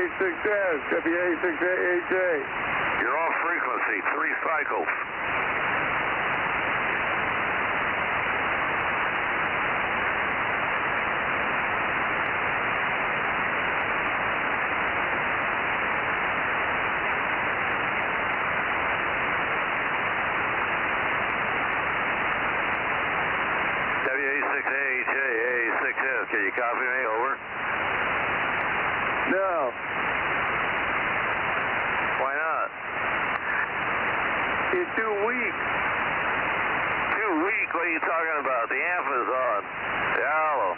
WA6S, WA6AJ. You're off frequency, 3 cycles. WA6AJ, A6S, can you copy me? Over. No. Why not? You're too weak. Too weak? What are you talking about? The amp is on. The hollow.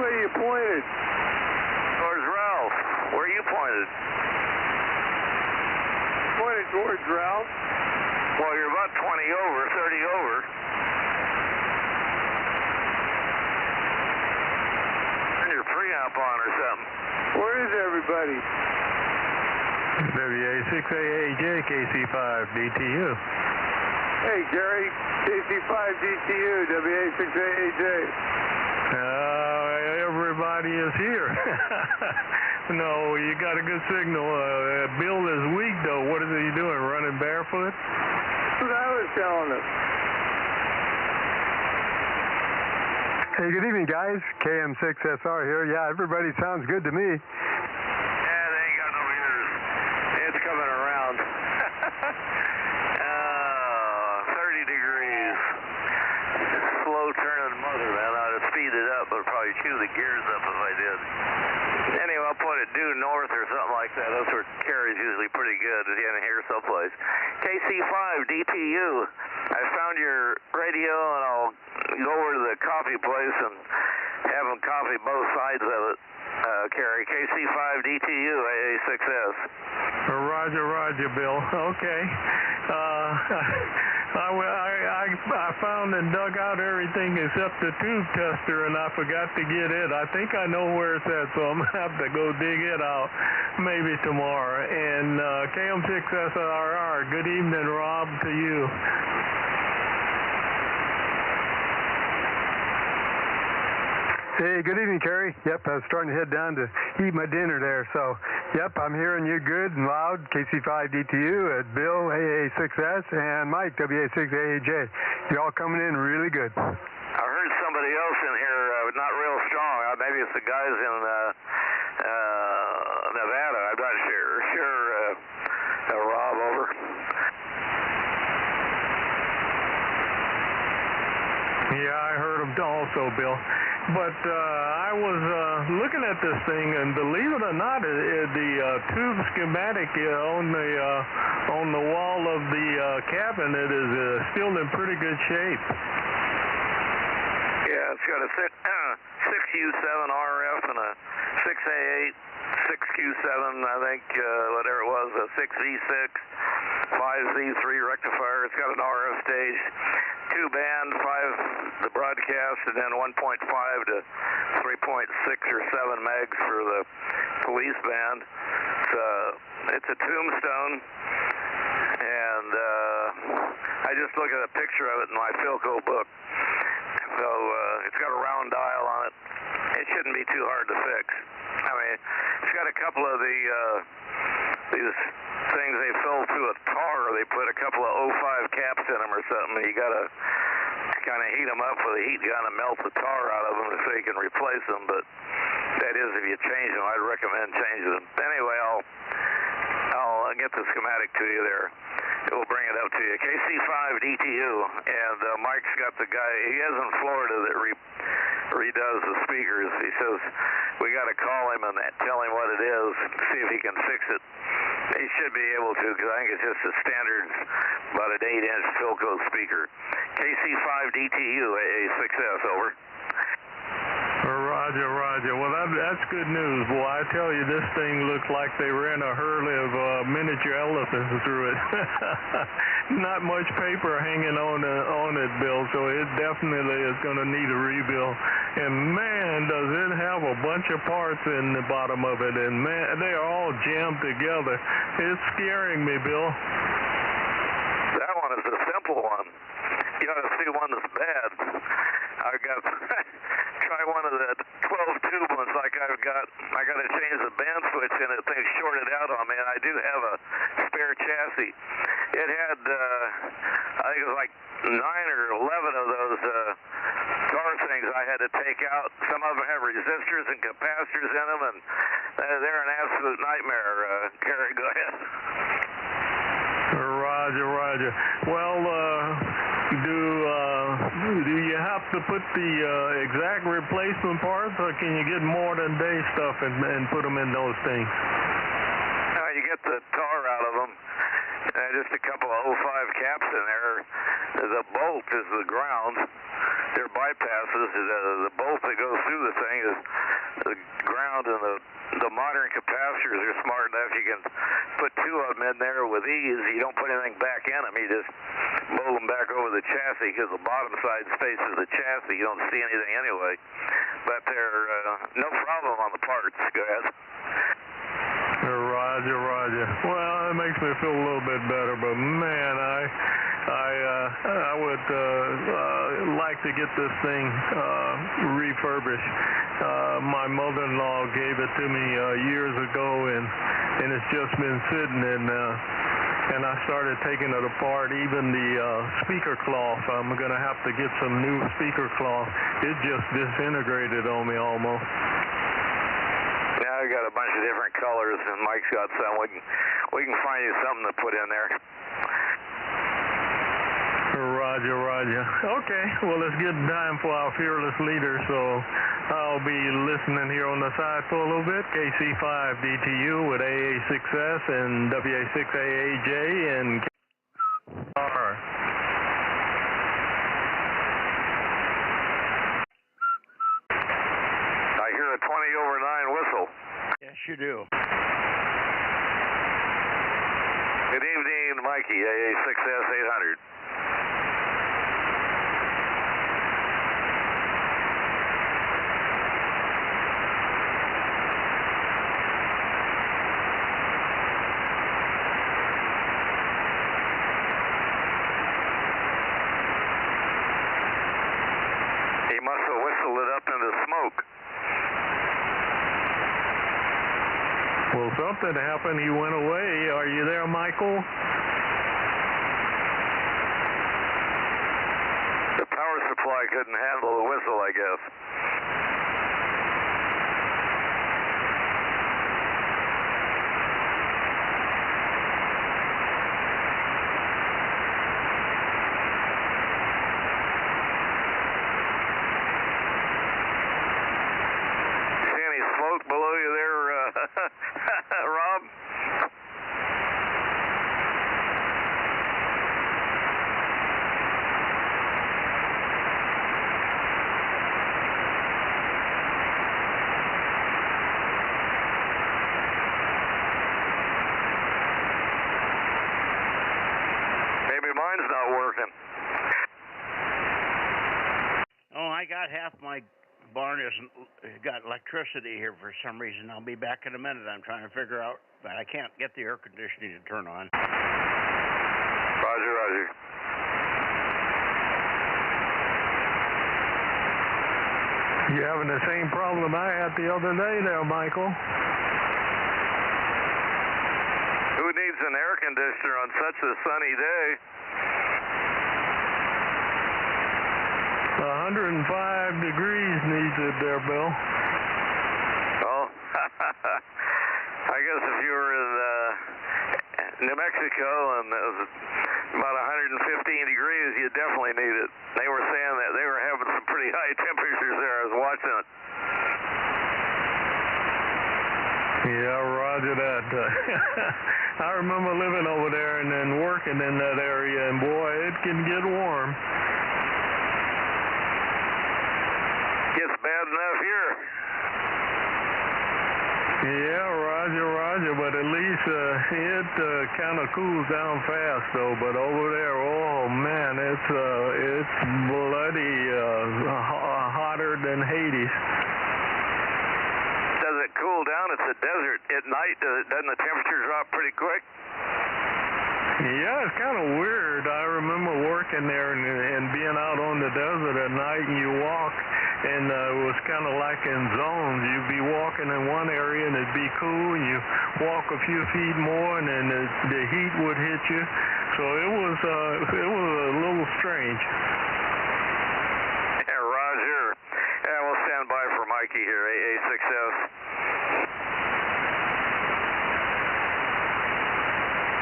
Where are you pointed? Towards Ralph. Where are you pointed? Pointed towards Ralph. Well, you're about 20 over, 30 over. Turn your preamp on or something. Where is everybody? WA6AJ, KC5DTU. Hey, Gary, KC5DTU, WA6AJ. Everybody is here. No, you got a good signal. Bill is weak, though. What is he doing, running barefoot? That's what I was telling him. Hey, good evening, guys. KM6SR here. Yeah, everybody sounds good to me. Yeah, they ain't got no ears. It's coming around. 30 degrees. Slow turning mother, man. I'd speed it up, but probably chew the gears up if I did. Anyway, I'll put it due north or something like that. That's where it carries usually pretty good in here someplace. KC5DTU. I found your radio, and I'll go over to the coffee place and have them copy both sides of it. Carry KC5DTU, AA6S. Roger, Roger, Bill. Okay. I found and dug out everything except the tube tester, and I forgot to get it. I think I know where it's at, so I'm going to have to go dig it out maybe tomorrow. And KM6SRR, good evening, Rob, to you. Hey, good evening, Kerry. Yep, I was starting to head down to eat my dinner there. So, yep, I'm hearing you good and loud. KC5DTU, Bill, AA6S, and Mike, WA6AJ. You're all coming in really good. I heard somebody else in here, not real strong. Maybe it's the guys in Nevada. I'm not sure. Rob, over. Yeah, I heard them also, Bill. But I was looking at this thing, and believe it or not, the tube schematic on the wall of the cabinet is still in pretty good shape. Yeah, it's got a 6U7 RF and a 6A8, 6Q7, I think, whatever it was, a 6V6, 5Z3 rectifier. It's got an RF stage, 2-band, 5 the broadcast, and then 1.5 to 3.6 or 7 megs for the police band. It's a tombstone, and I just looked at a picture of it in my Philco book. So it's got a round dial on it. It shouldn't be too hard to fix. I mean, it's got a couple of these things they fill to a tar. They put a couple of O5 caps in them or something. You got to kind of heat them up with a heat gun and melt the tar out of them so you can replace them. But that is, if you change them, I'd recommend changing them. Anyway, I'll get the schematic to you there. We'll bring it up to you. KC5DTU, and Mike's got the guy. He is in Florida that redoes the speakers. He says we got to call him and tell him what it is, see if he can fix it. He should be able to, because I think it's just a standard, about an 8-inch Philco speaker. KC5DTU, AA6S, over. Roger. Well, that's good news. Boy, I tell you, this thing looks like they ran a hurley of miniature elephants through it. Not much paper hanging on it, Bill, so it definitely is going to need a rebuild. And man, does it have a bunch of parts in the bottom of it, and man, they are all jammed together. It's scaring me, Bill. That one is a simple one. You ought to see one that's bad. I got try one of the 12 tube ones like I've I got to change the band switch, and the thing shorted out on me. And I do have a spare chassis. It had, I think it was like 9 or 11 of those car things I had to take out. Some of them have resistors and capacitors in them, and they're an absolute nightmare. Gary, go ahead. Roger. Well, do you have to put the exact replacement parts, or can you get modern day stuff and put them in those things? You get the tar out of them. Just a couple of 05 caps in there. The bolt is the ground. They're bypasses. The bolt that goes through the thing is the ground, and the modern capacitors are smart enough. You can put 2 of them in there with ease. You don't put anything back in them. You just blow them back over the chassis, because the bottom side faces the chassis. You don't see anything anyway. But they're no problem on the parts. Go ahead. Roger. Well, it makes me feel a little bit better, but man, I would like to get this thing refurbished. My mother-in-law gave it to me years ago, and it's just been sitting, and I started taking it apart. Even the speaker cloth, I'm going to have to get some new speaker cloth. It just disintegrated on me almost. I got a bunch of different colors, and Mike's got some. We can find you something to put in there. Roger. Okay, well, it's getting time for our fearless leader, so I'll be listening here on the side for a little bit. KC5DTU with AA6S and WA6AAJ and KR. I hear a 20/9 whistle. Yes, you do. Good evening, Mikey, AA6S 800. He must have whistled it up into smoke. Well, something happened. He went away. Are you there, Michael? The power supply couldn't handle the whistle, I guess. See any smoke below you there, Rob? Maybe mine's not working. Oh, I got half my barn isn't got electricity here for some reason. I'll be back in a minute. I'm trying to figure out, but I can't get the air conditioning to turn on. Roger. You having the same problem I had the other day there, Michael? Who needs an air conditioner on such a sunny day? 105 degrees needs it there, Bill. Oh, I guess if you were in New Mexico and it was about 115 degrees, you definitely need it. They were saying that they were having some pretty high temperatures there. I was watching it. Yeah, roger that. I remember living over there and then working in that area, and boy, it can get warm. Gets bad enough here. Yeah, roger, but at least it kind of cools down fast though. But over there, oh man, it's bloody hotter than Hades. Does it cool down? It's a desert. At night, doesn't the temperature drop pretty quick? Yeah, it's kind of weird. I remember working there and being out on the desert at night, and you walk, and it was kind of like in zones. You'd be walking in one area, and it'd be cool, and you walk a few feet more, and then the heat would hit you. So it was a little strange. Yeah, Roger. Yeah, we'll stand by for Mikey here, AA6S.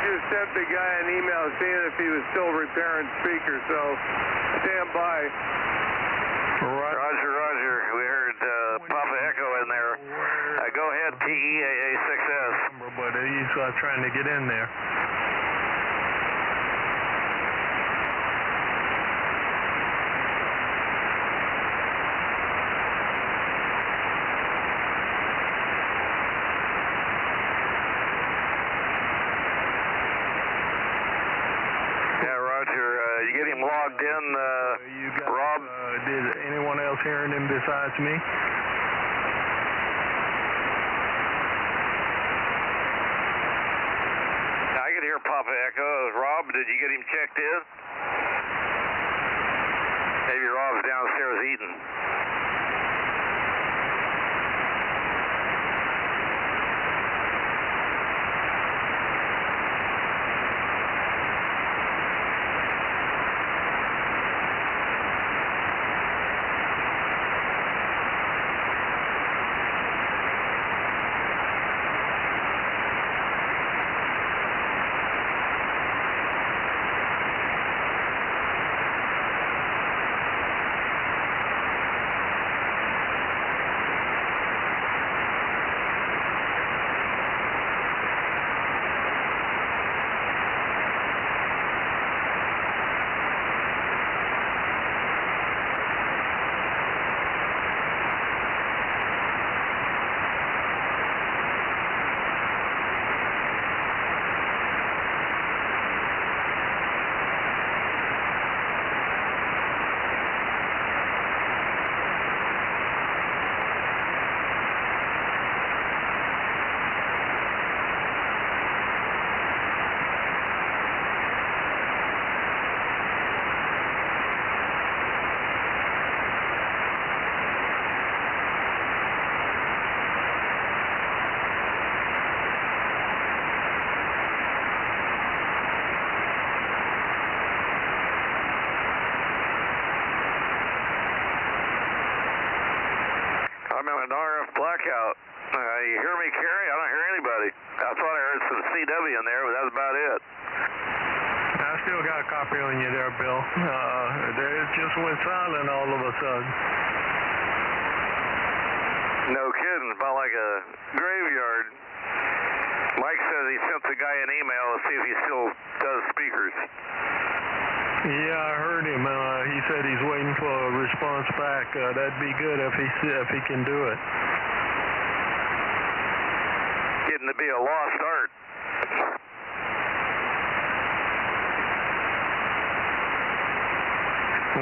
Just sent the guy an email seeing if he was still repairing speakers, so stand by. Roger, Roger. We heard Papa Echo in there. Go ahead, TEAA6S. But he's trying to get in there. You get him logged in, Rob? Did anyone else hearing him besides me? I could hear Papa Echo. Rob, did you get him checked in? Maybe Rob's downstairs eating. I'm in an RF blackout. You hear me, Kerry? I don't hear anybody. I thought I heard some CW in there, but that's about it. I still got a copy on you there, Bill. It just went silent all of a sudden. No kidding. About like a graveyard. Mike says he sent the guy an email to see if he still does speakers. Yeah, I heard him. He said he's waiting for a response back. That'd be good if he can do it. Getting to be a lost art.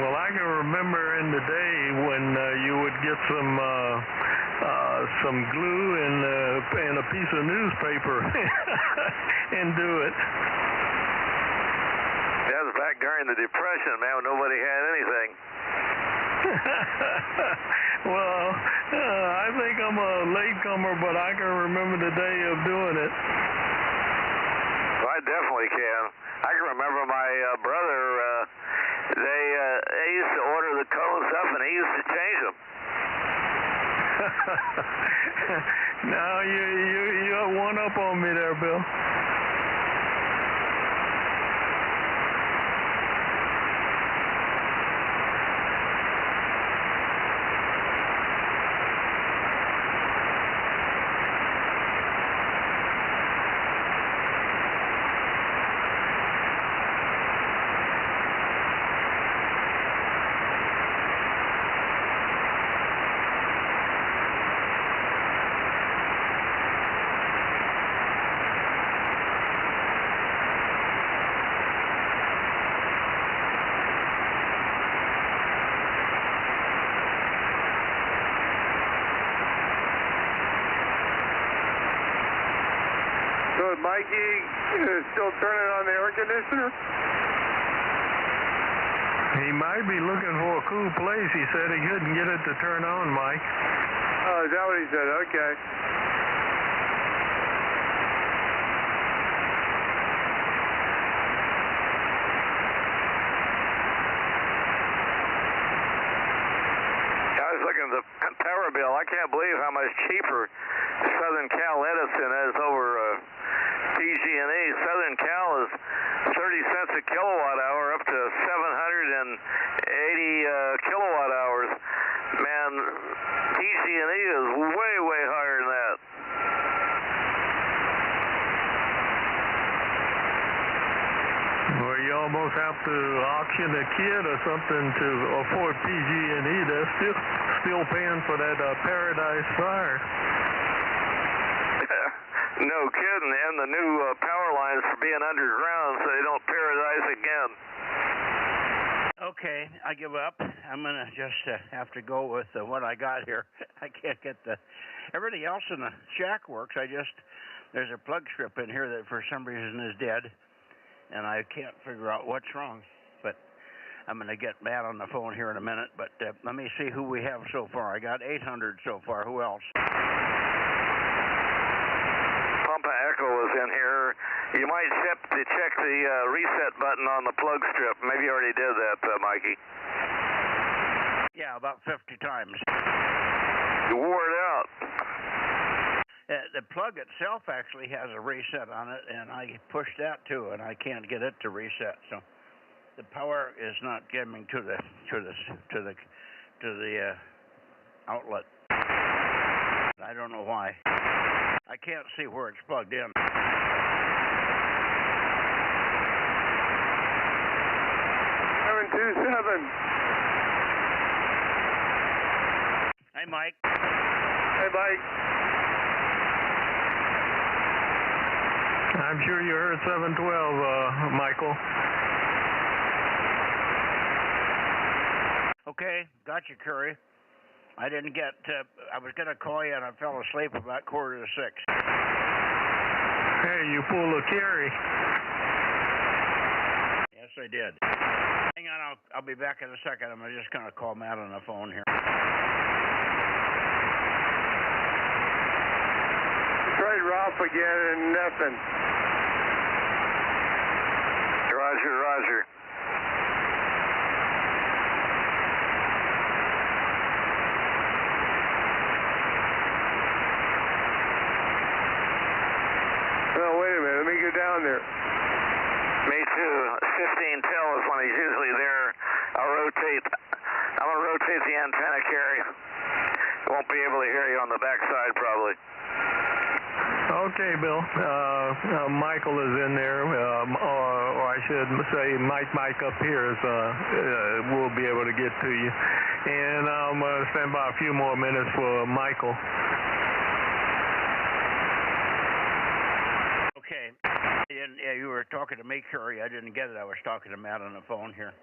Well, I can remember in the day when you would get some glue and a piece of newspaper and do it. That was back during the Depression, man, when nobody had anything. Well, I think I'm a latecomer, but I can remember the day of doing it. Well, I definitely can. I can remember my brother, they used to order the cones up, and he used to change them. Now, you're one up on me there, Bill. Mikey still turning on the air conditioner? He might be looking for a cool place. He said he couldn't get it to turn on, Mike. Oh, is that what he said? Okay. I was looking at the power bill. I can't believe how much cheaper Southern Cal Edison is over PG&E. Southern Cal is 30 cents a kilowatt hour up to 780 kilowatt hours. Man, PG&E is way, way higher than that. Well, you almost have to auction a kid or something to afford PG&E. They're still paying for that Paradise Fire. No kidding, and the new power lines for being underground so they don't paradise again. Okay, I give up. I'm going to just have to go with what I got here. I can't get everything else in the shack works. There's a plug strip in here that for some reason is dead, and I can't figure out what's wrong. But I'm going to get Matt on the phone here in a minute, but let me see who we have so far. I got 800 so far. Who else? Echo is in here. You might check the reset button on the plug strip. Maybe you already did that, Mikey. Yeah, about 50 times. You wore it out. The plug itself actually has a reset on it, and I pushed that too, and I can't get it to reset. So the power is not getting to the outlet. I don't know why. I can't see where it's plugged in. 727. Hey, Mike. Hey, Mike. I'm sure you heard 712, Michael. Okay, got you, Curry. I didn't get, I was going to call you and I fell asleep about 5:45. Hey, you pull a carry. Yes, I did. Hang on, I'll be back in a second. I'm just going to call Matt on the phone here. Tried Ralph again and nothing. Roger, roger. Well, wait a minute. Let me go down there. Me too. 15 till is when he's usually there. I'm going to rotate the antenna carry. Won't be able to hear you on the backside probably. Okay, Bill. Michael is in there, or I should say Mike up here is, will be able to get to you. And I'm going to stand by a few more minutes for Michael. Okay. Yeah, you were talking to me, Curry. I didn't get it. I was talking to Matt on the phone here.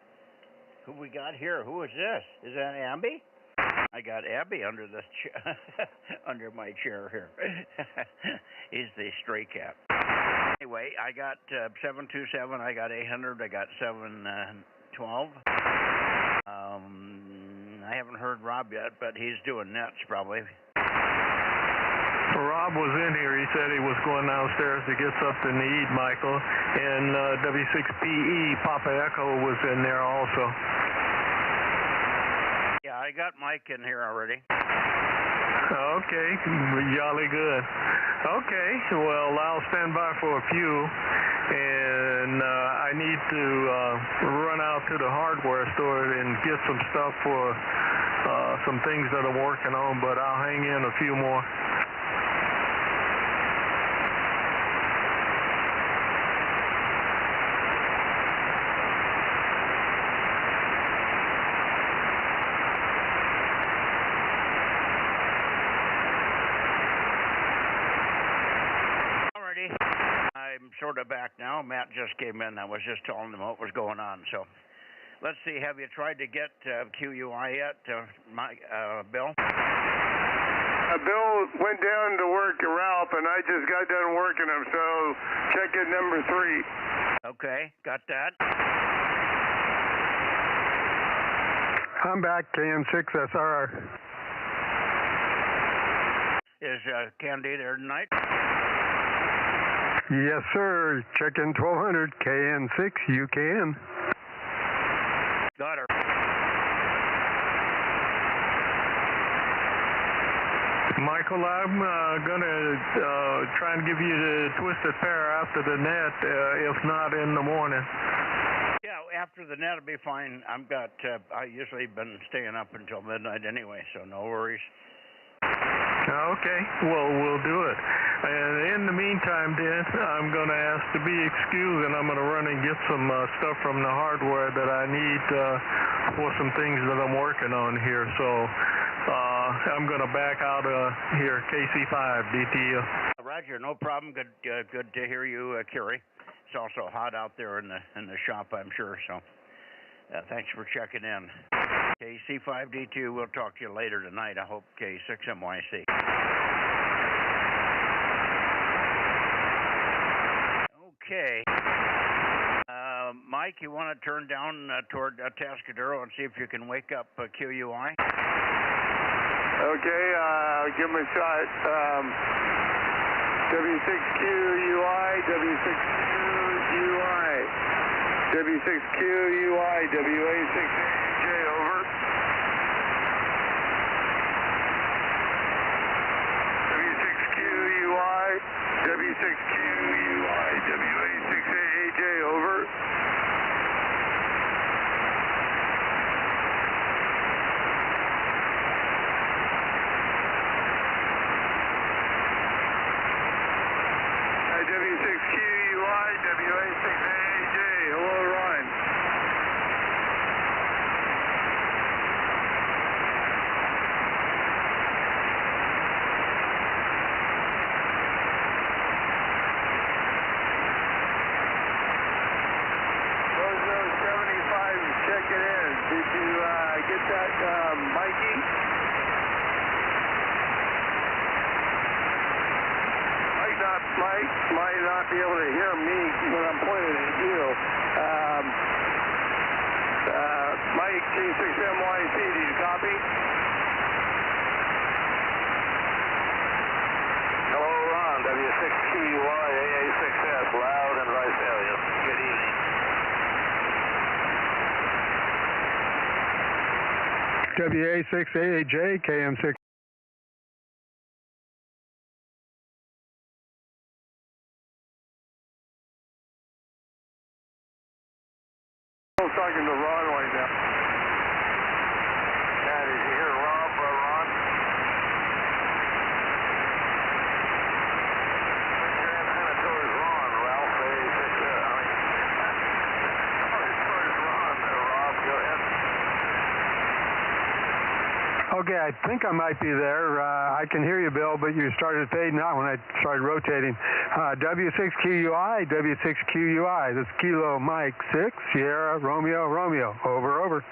Who we got here? Who is this? Is that Abby? I got Abby under the under my chair here. He's the stray cat. Anyway, I got 727. I got 800. I got 712. I haven't heard Rob yet, but he's doing nets probably. Rob was in here. He said he was going downstairs to get something to eat, Michael. And W6PE, Papa Echo, was in there also. Yeah, I got Mike in here already. Okay, jolly good. Okay, well, I'll stand by for a few. And I need to run out to the hardware store and get some stuff for some things that I'm working on, but I'll hang in a few more. I'm sort of back now. Matt just came in. I was just telling him what was going on. So let's see. Have you tried to get QUI yet, Bill? Bill went down to work at Ralph, and I just got done working him, so check in number 3. Okay, got that. I'm back, KM6SRR. Is Candy there tonight? Yes, sir. Check in 1200, KN6, UKN. Got her. Michael, I'm gonna try and give you the twisted pair after the net, if not in the morning. Yeah, after the net will be fine. I usually been staying up until midnight anyway, so no worries. Okay, well, we'll do it. And in the meantime, Dan, I'm going to ask to be excused, and I'm going to run and get some stuff from the hardware that I need for some things that I'm working on here. So I'm going to back out here, KC5, DTU. Roger, no problem. Good to hear you, Kerry. It's also hot out there in the shop, I'm sure. So thanks for checking in. KC5D2, we'll talk to you later tonight. I hope K6MYC. Okay. Mike, you want to turn down toward Atascadero and see if you can wake up QUI? Okay, give him a shot. W6QUI, W6QUI, W6QUI, WA6AJ, over. W6QUI, W6QUI, WA6AJ, over. W6QUI, WA6AJ, hello, Ron. Bozo 75 is checking in. Did you get that, Mikey? Mike might not be able to hear me when I'm pointing at you. Mike, K6MYC, do you copy? Hello, Ron, W6QUI, AA6S, loud and Visalia. Good evening. WA6AJ, KM6. I'm talking to Ron right now. Yeah, did you hear Rob, Ron? Put your antenna towards Ron, Ralph, AA6S. Towards Ron there, Rob. Go ahead. Okay, I think I might be there. I can hear you, Bill, but you started fading out when I started rotating. W6QUI, W6QUI. This is Kilo Mike 6, Sierra, Romeo, Romeo. Over, over. Did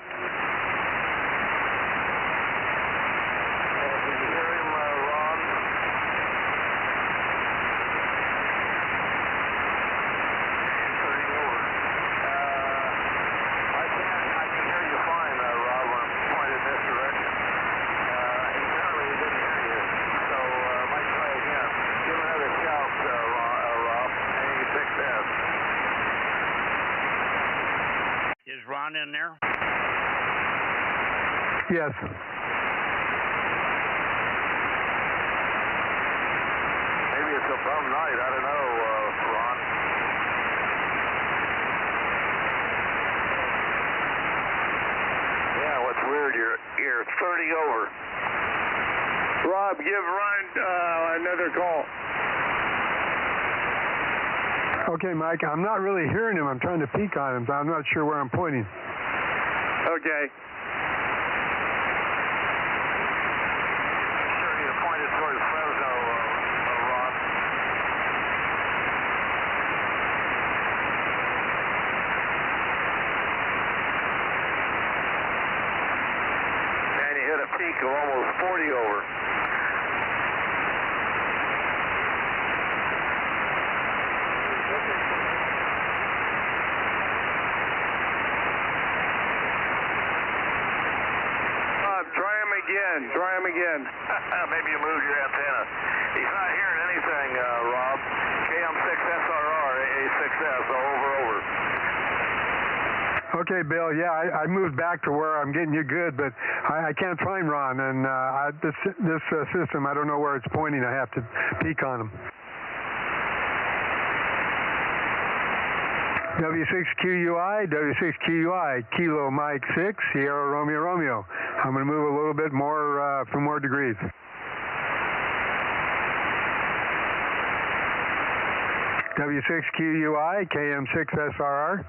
you hear him, Ron? Turning over. I can hear you fine, Rob, when I'm pointed in this direction. Apparently he didn't hear you, so might try again. Give him another shout, Rob. A6S. Is Ron in there? Yes. Maybe it's a bum night. I don't know, Ron. Yeah, what's weird, you're 30 over. Rob, give Ron another call. Okay, Mike, I'm not really hearing him. I'm trying to peek on him, so I'm not sure where I'm pointing. Okay. Sure need to point it towards Fresno, Ron. Man, you hit a peak of almost 40 over. Maybe you moved your antenna. He's not hearing anything, Rob. KM6SRR, AA6S, over. Okay, Bill. Yeah, I moved back to where I'm getting you good, but I can't find Ron, and this system, I don't know where it's pointing. I have to peek on him. W6QUI, W6QUI, Kilo Mike 6, Sierra Romeo Romeo. I'm going to move a little bit more for more degrees. W6QUI, KM6SRR.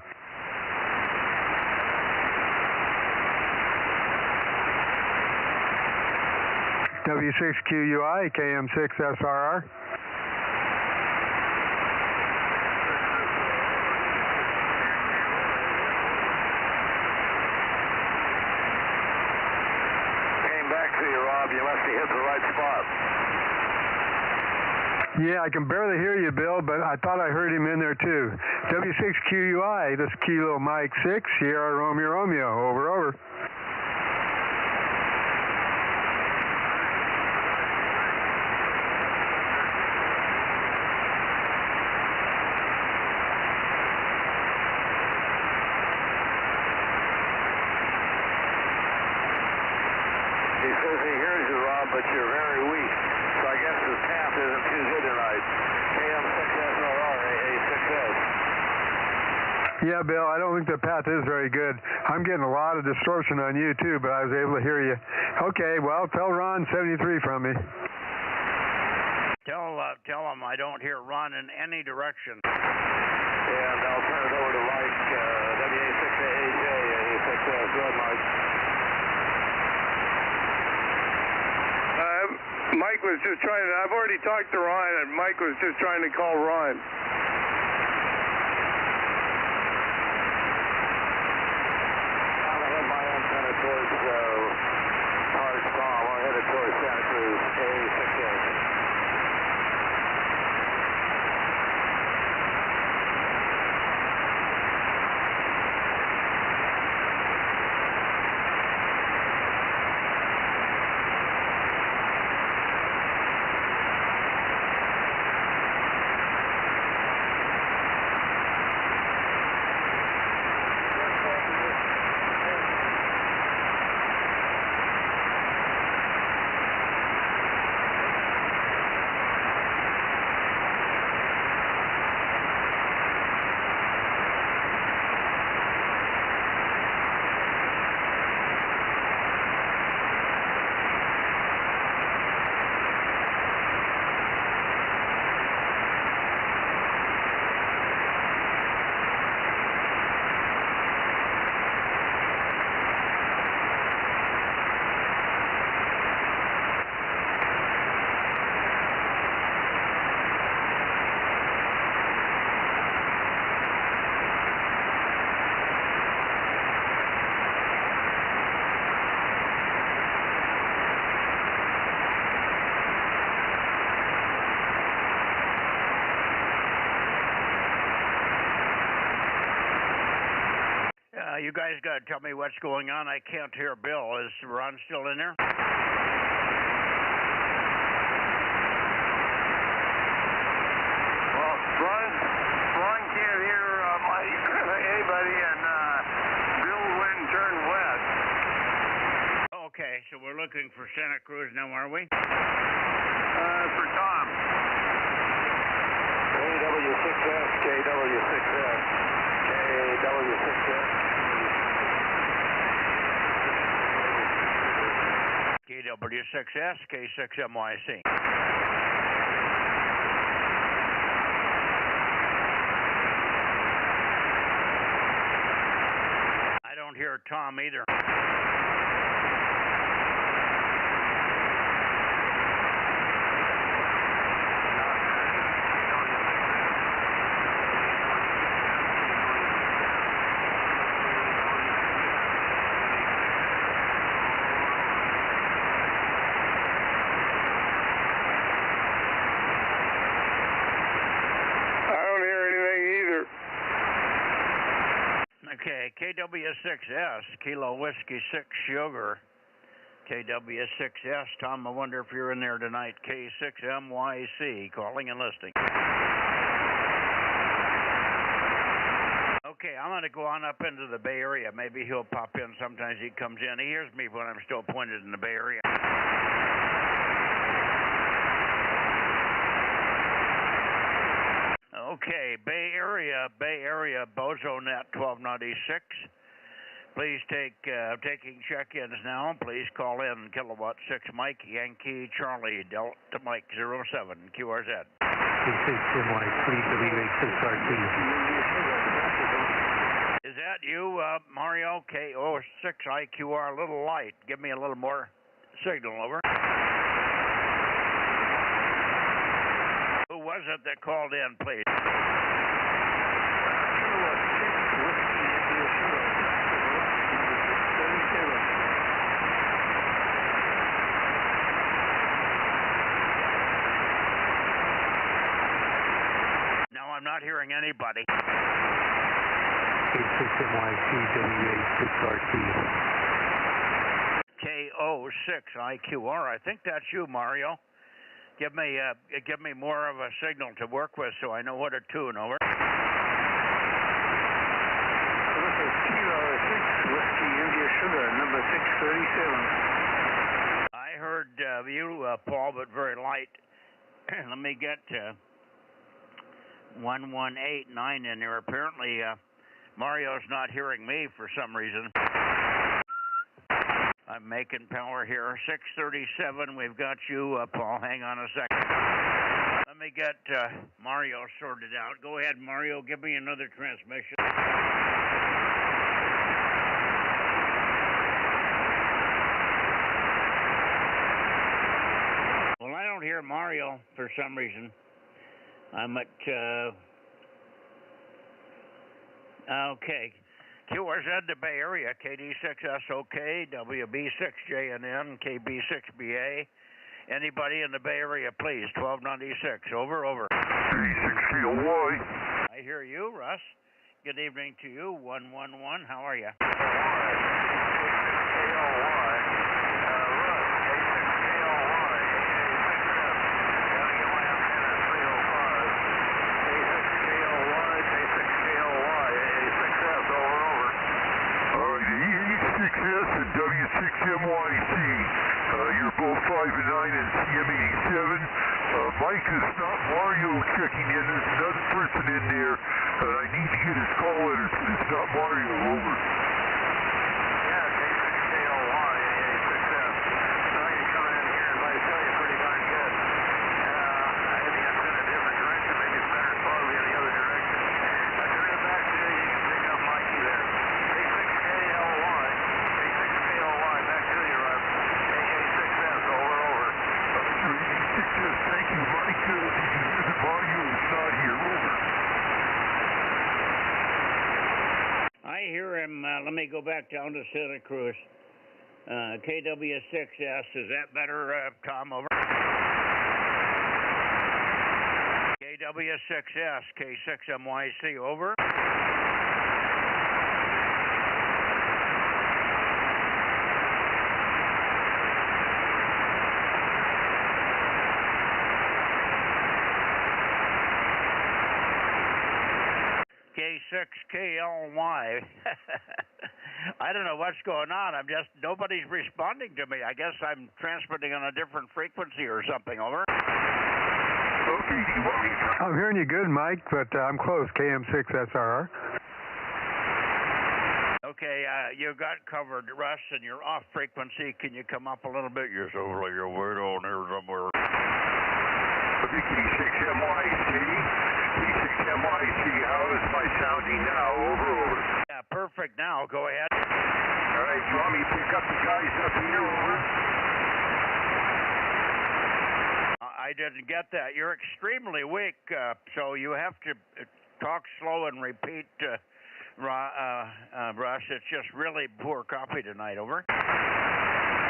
W6QUI, KM6SRR. Came back to you, Rob. You must have hit the right spot. Yeah, I can barely hear you, Bill, but I thought I heard him in there too. W6QUI, this is Kilo Mike 6, Sierra Romeo Romeo, over. He says he hears you, Rob, but you're very weak. So I guess his path isn't too good tonight. KM6SRR, AA6S. Yeah, Bill, I don't think the path is very good. I'm getting a lot of distortion on you too, but I was able to hear you. Okay, well, tell Ron 73 from me. Tell him I don't hear Ron in any direction. And I'll turn it over to Mike, WA6AJ, AA6S. Go ahead, Mike. Mike was just trying to, I've already talked to Ron, and Mike was just trying to call Ron. I'm going to head my antenna towards Harsh Tom. I'm headed towards Santa Cruz, AA6S. You guys got to tell me what's going on. I can't hear Bill. Is Ron still in there? Well, Ron can't hear anybody, and Bill wind turned west. Okay, so we're looking for Santa Cruz now, are we? For Tom. KW6S, KW6S, KW6S. KW6S, K6MYC. I don't hear Tom either. Okay, KW6S, Kilo Whiskey 6 Sugar, KW6S, Tom, I wonder if you're in there tonight. K6MYC, calling and listening. Okay, I'm going to go on up into the Bay Area. Maybe he'll pop in. Sometimes he comes in. He hears me when I'm still pointed in the Bay Area. Okay, Bay Area, Bozo Net 1296. Please taking check-ins now. Please call in Kilowatt 6 Mike, Yankee, Charlie, Delta Mike 07, QRZ. Is that you, Mario? K06IQR, a little light. Give me a little more signal, over. Who was it that called in, please? No, I'm not hearing anybody. K06IQR. I think that's you, Mario. Give me more of a signal to work with so I know what to tune, over. This is Kilo 6 Whiskey India Sugar, number 637. I heard you, Paul, but very light. Let me get 1189 in there. Apparently, Mario's not hearing me for some reason. I'm making power here. 637, we've got you, Paul. Hang on a second. Let me get Mario sorted out. Go ahead, Mario. Give me another transmission. Well, I don't hear Mario for some reason. I'm at... Okay. QRZ, the Bay Area, KD6SOK, WB6JNN, KB6BA. Anybody in the Bay Area, please, 1296. Over, over. K6KLY. I hear you, Russ. Good evening to you, 111. How are you? And W6MYC, you're both 5 and 9 and CM87. Mike is not Mario checking in. There's another person in there. I need to get his call letters, but it's not Mario, over. Yeah, K6KLY, AA6S. Now you're coming in here and I tell you pretty darn good. I had the antenna a different direction. Maybe it's better to follow me in the other direction. I turn it back to you. You can pick up Mikey there. K6KLY. Back to you, Russ. AA6S, over, over. AA6S, thank you, Mike. Did you hear that Mario is not here, over? I hear him. Let me go back down to Santa Cruz. KW6S, is that better, Tom, over? KW6S, K6MYC, over. K6KLY. I don't know what's going on. Nobody's responding to me. I guess I'm transmitting on a different frequency or something, over. Okay, I'm hearing you good, Mike, but I'm close, KM6SRR. Okay, you got covered, Russ, and you're off frequency. Can you come up a little bit? You're so really you're way down here somewhere. Okay, K6MYC. K6MYC, how is my sounding now? Over, over. Yeah, perfect now. Go ahead. All right, you want me to pick up the guys up here, over? I didn't get that. You're extremely weak, so you have to talk slow and repeat, Russ. It's just really poor copy tonight, over.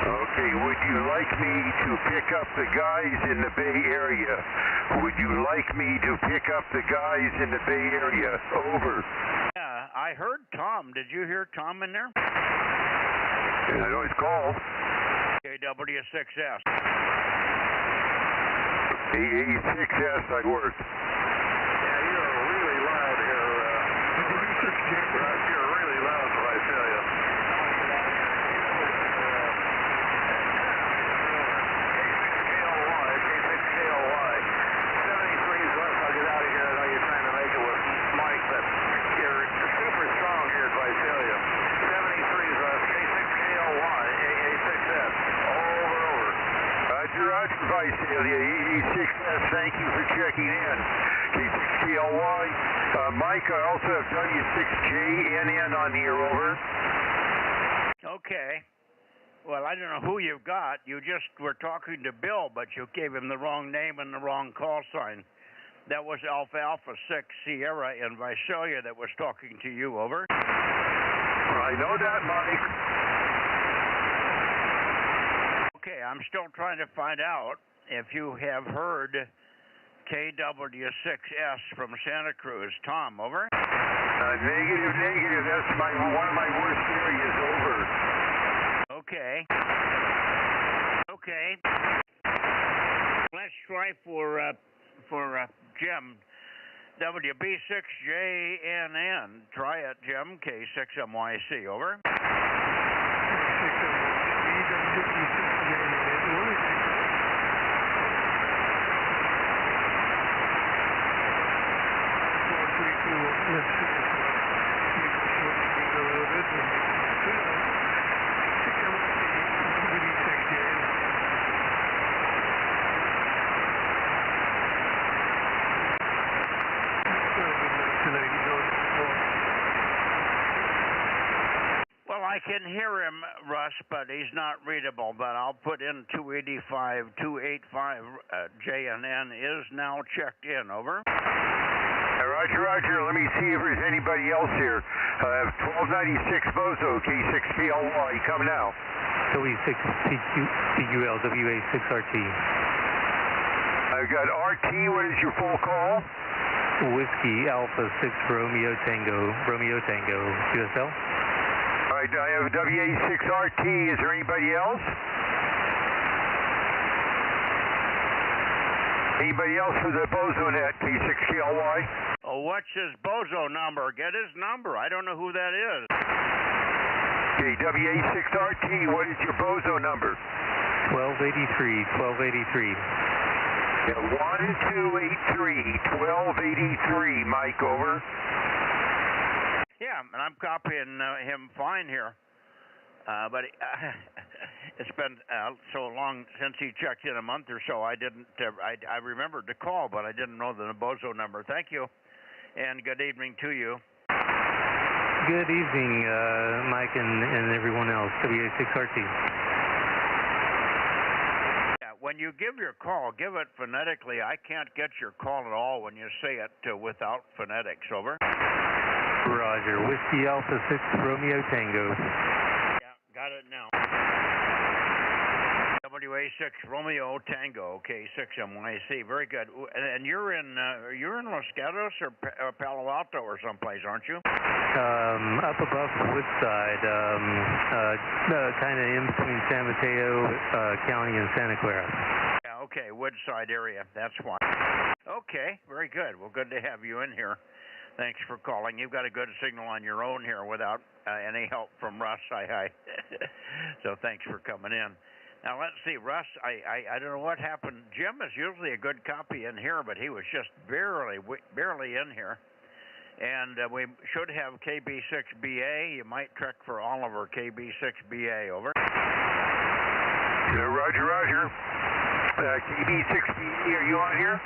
Okay, would you like me to pick up the guys in the Bay Area? Would you like me to pick up the guys in the Bay Area? Over. Yeah, I heard Tom. Did you hear Tom in there? Yeah, I know he's called. Okay, KW6S. AA6S, that works. Yeah, you're really loud here. Russ, you're really loud, Visalia. K6KLY. 73's Russ. I'll get out of here. I know you're trying to make it with Mike, but you're super strong here at Visalia. 73's Russ. K6KLY. AA6S. Over. Roger, Visalia, AA6S, thank you for checking in. K6KLY. Mike, I also have W6JNN on the air, over. Okay. Well, I don't know who you've got. You just were talking to Bill, but you gave him the wrong name and the wrong call sign. That was Alpha 6 Sierra in Visalia that was talking to you, over. I know that, Mike. Okay, I'm still trying to find out if you have heard KW6S from Santa Cruz. Tom, over. Negative. That's one of my worst areas, over. Okay. Let's try for Jim. WB6JNN. Try it, Jim. K6MYC. Over. Well, I can hear him, Russ, but he's not readable. But I'll put in 285, 285. JNN is now checked in. Over. Roger. Let me see if there's anybody else here. 1296 Bozo, K6PLY, come now. W6CQL, WA6RT. I've got RT, what is your full call? Whiskey Alpha 6 Romeo Tango, QSL. All right, I have WA6RT. Is there anybody else? Anybody else for the Bozo Net, K6KLY? Oh, what's his Bozo number? Get his number. I don't know who that is. Okay, WA6RT, what is your Bozo number? 1283. Yeah, 1283, Mike, over. Yeah, and I'm copying him fine here. But it's been so long since he checked in, a month or so. I didn't. I remembered to call, but I didn't know the Bozo number. Thank you, and good evening to you. Good evening, Mike and everyone else. WA6RT. Yeah, when you give your call, give it phonetically. I can't get your call at all when you say it without phonetics. Over. Roger. Whiskey Alpha 6 Romeo Tango. Got it now. WA6 Romeo Tango, K6MYC. Very good. And you're in Los Gatos or Palo Alto or someplace, aren't you? Up above Woodside, kind of in between San Mateo County and Santa Clara. Yeah, okay, Woodside area. That's why. Okay, very good. Well, good to have you in here. Thanks for calling. You've got a good signal on your own here without any help from Russ. Hi. So thanks for coming in. Now, let's see, Russ, I don't know what happened. Jim is usually a good copy in here, but he was just barely in here. And we should have KB6BA. You might check for Oliver, KB6BA. Over. Roger. KB6BA, are you on here?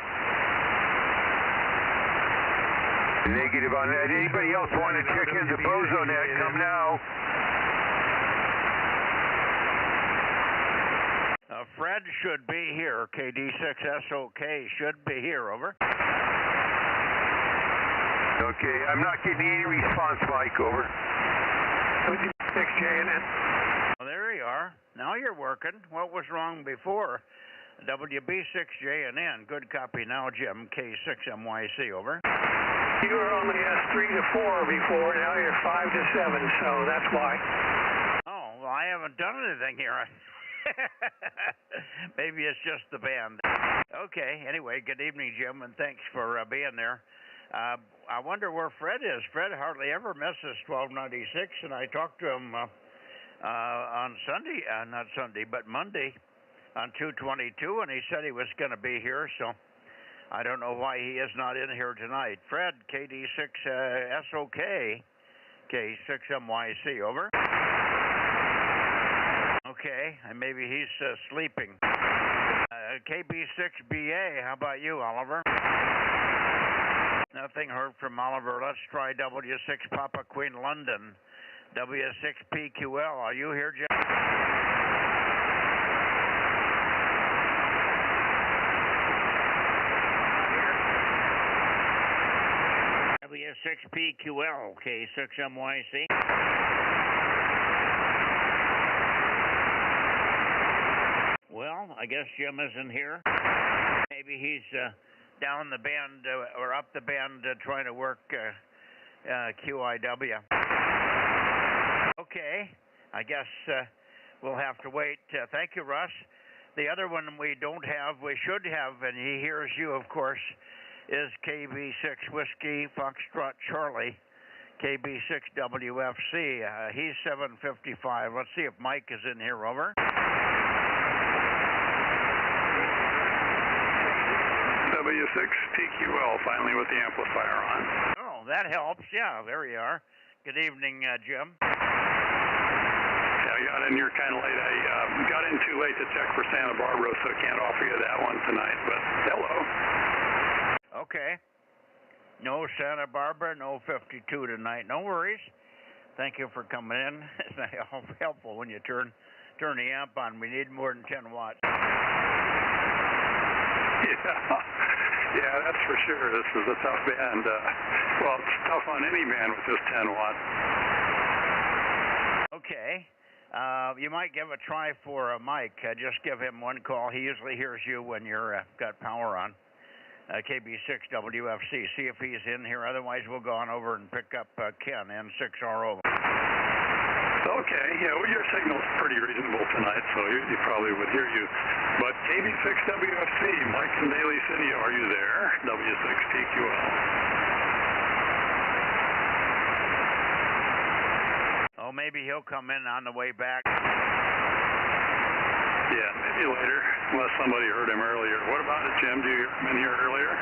Negative on that. Anybody else want to check in the Bozo Net? Come now. Fred should be here. KD6SOK should be here. Over. Okay, I'm not getting any response, Mike. Over. W6JNN. Well, there you are. Now you're working. What was wrong before? WB6JNN. Good copy now, Jim. K6MYC. Over. You were only 3 to 4 before, now you're 5 to 7, so that's why. Oh, well, I haven't done anything here. Maybe it's just the band. Okay, anyway, good evening, Jim, and thanks for being there. I wonder where Fred is. Fred hardly ever misses 1296, and I talked to him on Sunday, not Sunday, but Monday on 222, and he said he was going to be here, so I don't know why he is not in here tonight. Fred, KD6SOK, K6MYC, over. Okay, and maybe he's sleeping. KB6BA, how about you, Oliver? Nothing heard from Oliver. Let's try W6 Papa Queen London. W6PQL, are you here, Jim? W6PQL, K6MYC. Well, I guess Jim isn't here. Maybe he's down the band or up the band trying to work QIW. Okay, I guess we'll have to wait. Thank you, Russ. The other one we don't have, we should have, and he hears you, of course, is KB6 Whiskey Foxtrot Charlie, KB6WFC. He's 755. Let's see if Mike is in here, over. W6TQL, finally with the amplifier on. Oh, that helps. Yeah, there you are. Good evening, Jim. Yeah, I got in here kind of late. I got in too late to check for Santa Barbara, so I can't offer you that one tonight, but hello. Okay. No Santa Barbara, no 52 tonight. No worries. Thank you for coming in. It's helpful when you turn the amp on. We need more than 10 watts. Yeah, that's for sure. This is a tough band. Well, it's tough on any band with just 10 watts. Okay. You might give a try for Mike. Just give him one call. He usually hears you when you're got power on. KB6WFC. See if he's in here. Otherwise, we'll go on over and pick up Ken, N6RO. Okay, yeah, well, your signal's pretty reasonable tonight, so he probably would hear you. But KB6WFC, Mike from Daly City, are you there? W6TQL. Oh, maybe he'll come in on the way back. Yeah, maybe later, unless somebody heard him earlier. What about it, Jim? Do you come in here earlier?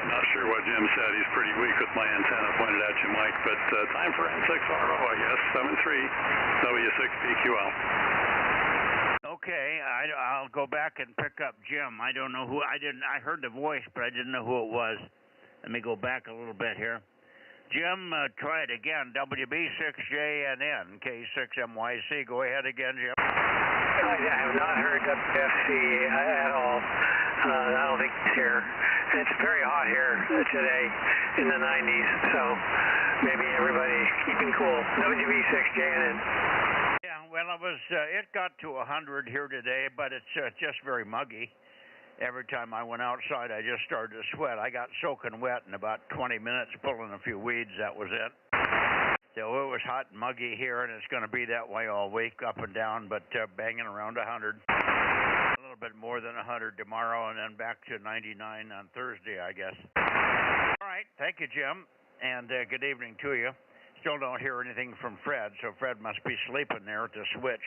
Not sure what Jim said. He's pretty weak with my antenna pointed at you, Mike. But time for N6RO, I guess. 73 W6PQL. Okay, I'll go back and pick up Jim. I don't know who. I heard the voice, but I didn't know who it was. Let me go back a little bit here. Jim, try it again. WB6JNN, K6MYC. Go ahead again, Jim. I have not heard WFC at all. I don't think it's here. It's very hot here today in the 90s, so maybe everybody's keeping cool. WB6JNN. Yeah, well, it got to 100 here today, but it's just very muggy. Every time I went outside, I just started to sweat. I got soaking wet in about 20 minutes pulling a few weeds. That was it. So it was hot and muggy here, and it's going to be that way all week, up and down, but banging around 100. A little bit more than 100 tomorrow, and then back to 99 on Thursday, I guess. All right. Thank you, Jim, and good evening to you. Still don't hear anything from Fred, so Fred must be sleeping there at the switch.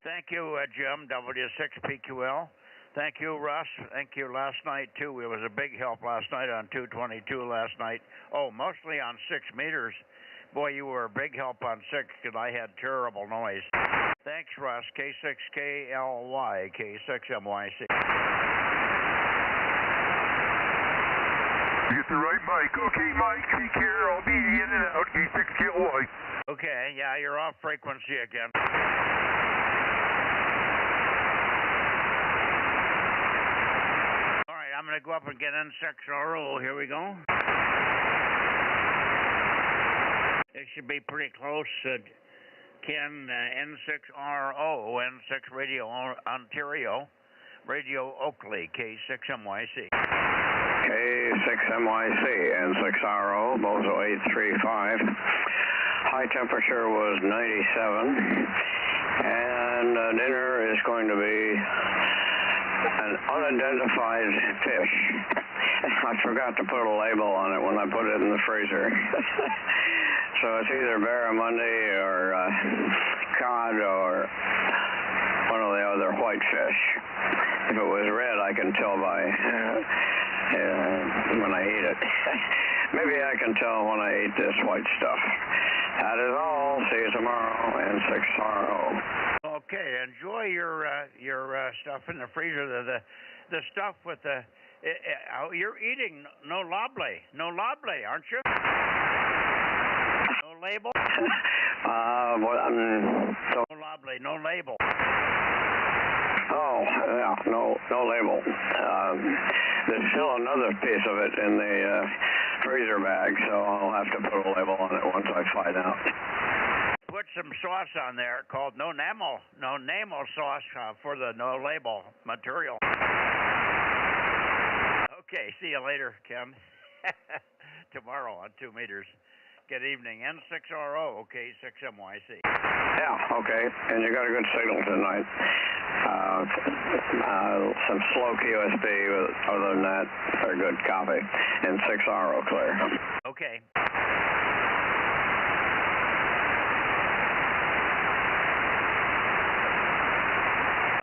Thank you, Jim, W6PQL. Thank you, Russ. Thank you last night, too. It was a big help last night on 222 last night. Oh, mostly on 6 meters. Boy, you were a big help on 6 because I had terrible noise. Thanks, Russ. K6KLY, K6MYC. You get the right mic. Okay, Mike, take care. I'll be in and out. K6KLY. Okay, yeah, you're off frequency again. I'm going to go up and get N6RO. Here we go. It should be pretty close. Ken, N6RO, N6 Radio Ontario, Radio Oakley, K6MYC. K6MYC and 6RO, Bozo 835. High temperature was 97, and dinner is going to be an unidentified fish. I forgot to put a label on it when I put it in the freezer. So it's either barramundi or cod or one of the other white fish. If it was red, I can tell by when I eat it. Maybe I can tell when I eat this white stuff. That is all. See you tomorrow, and 6RO. Okay, enjoy your stuff in the freezer. The stuff with the you're eating no lable, aren't you? No label. No lable, no label. Oh, yeah, no label. There's still another piece of it in the freezer bag, so I'll have to put a label on it once I find out. Put some sauce on there called no name sauce for the no label material. Okay, see you later, Ken. Tomorrow on 2 meters. Good evening. N6RO, okay, 6MYC. Yeah, okay. And you got a good signal tonight. Some slow QSB, but other than that, very good copy. And 6RO clear. Okay.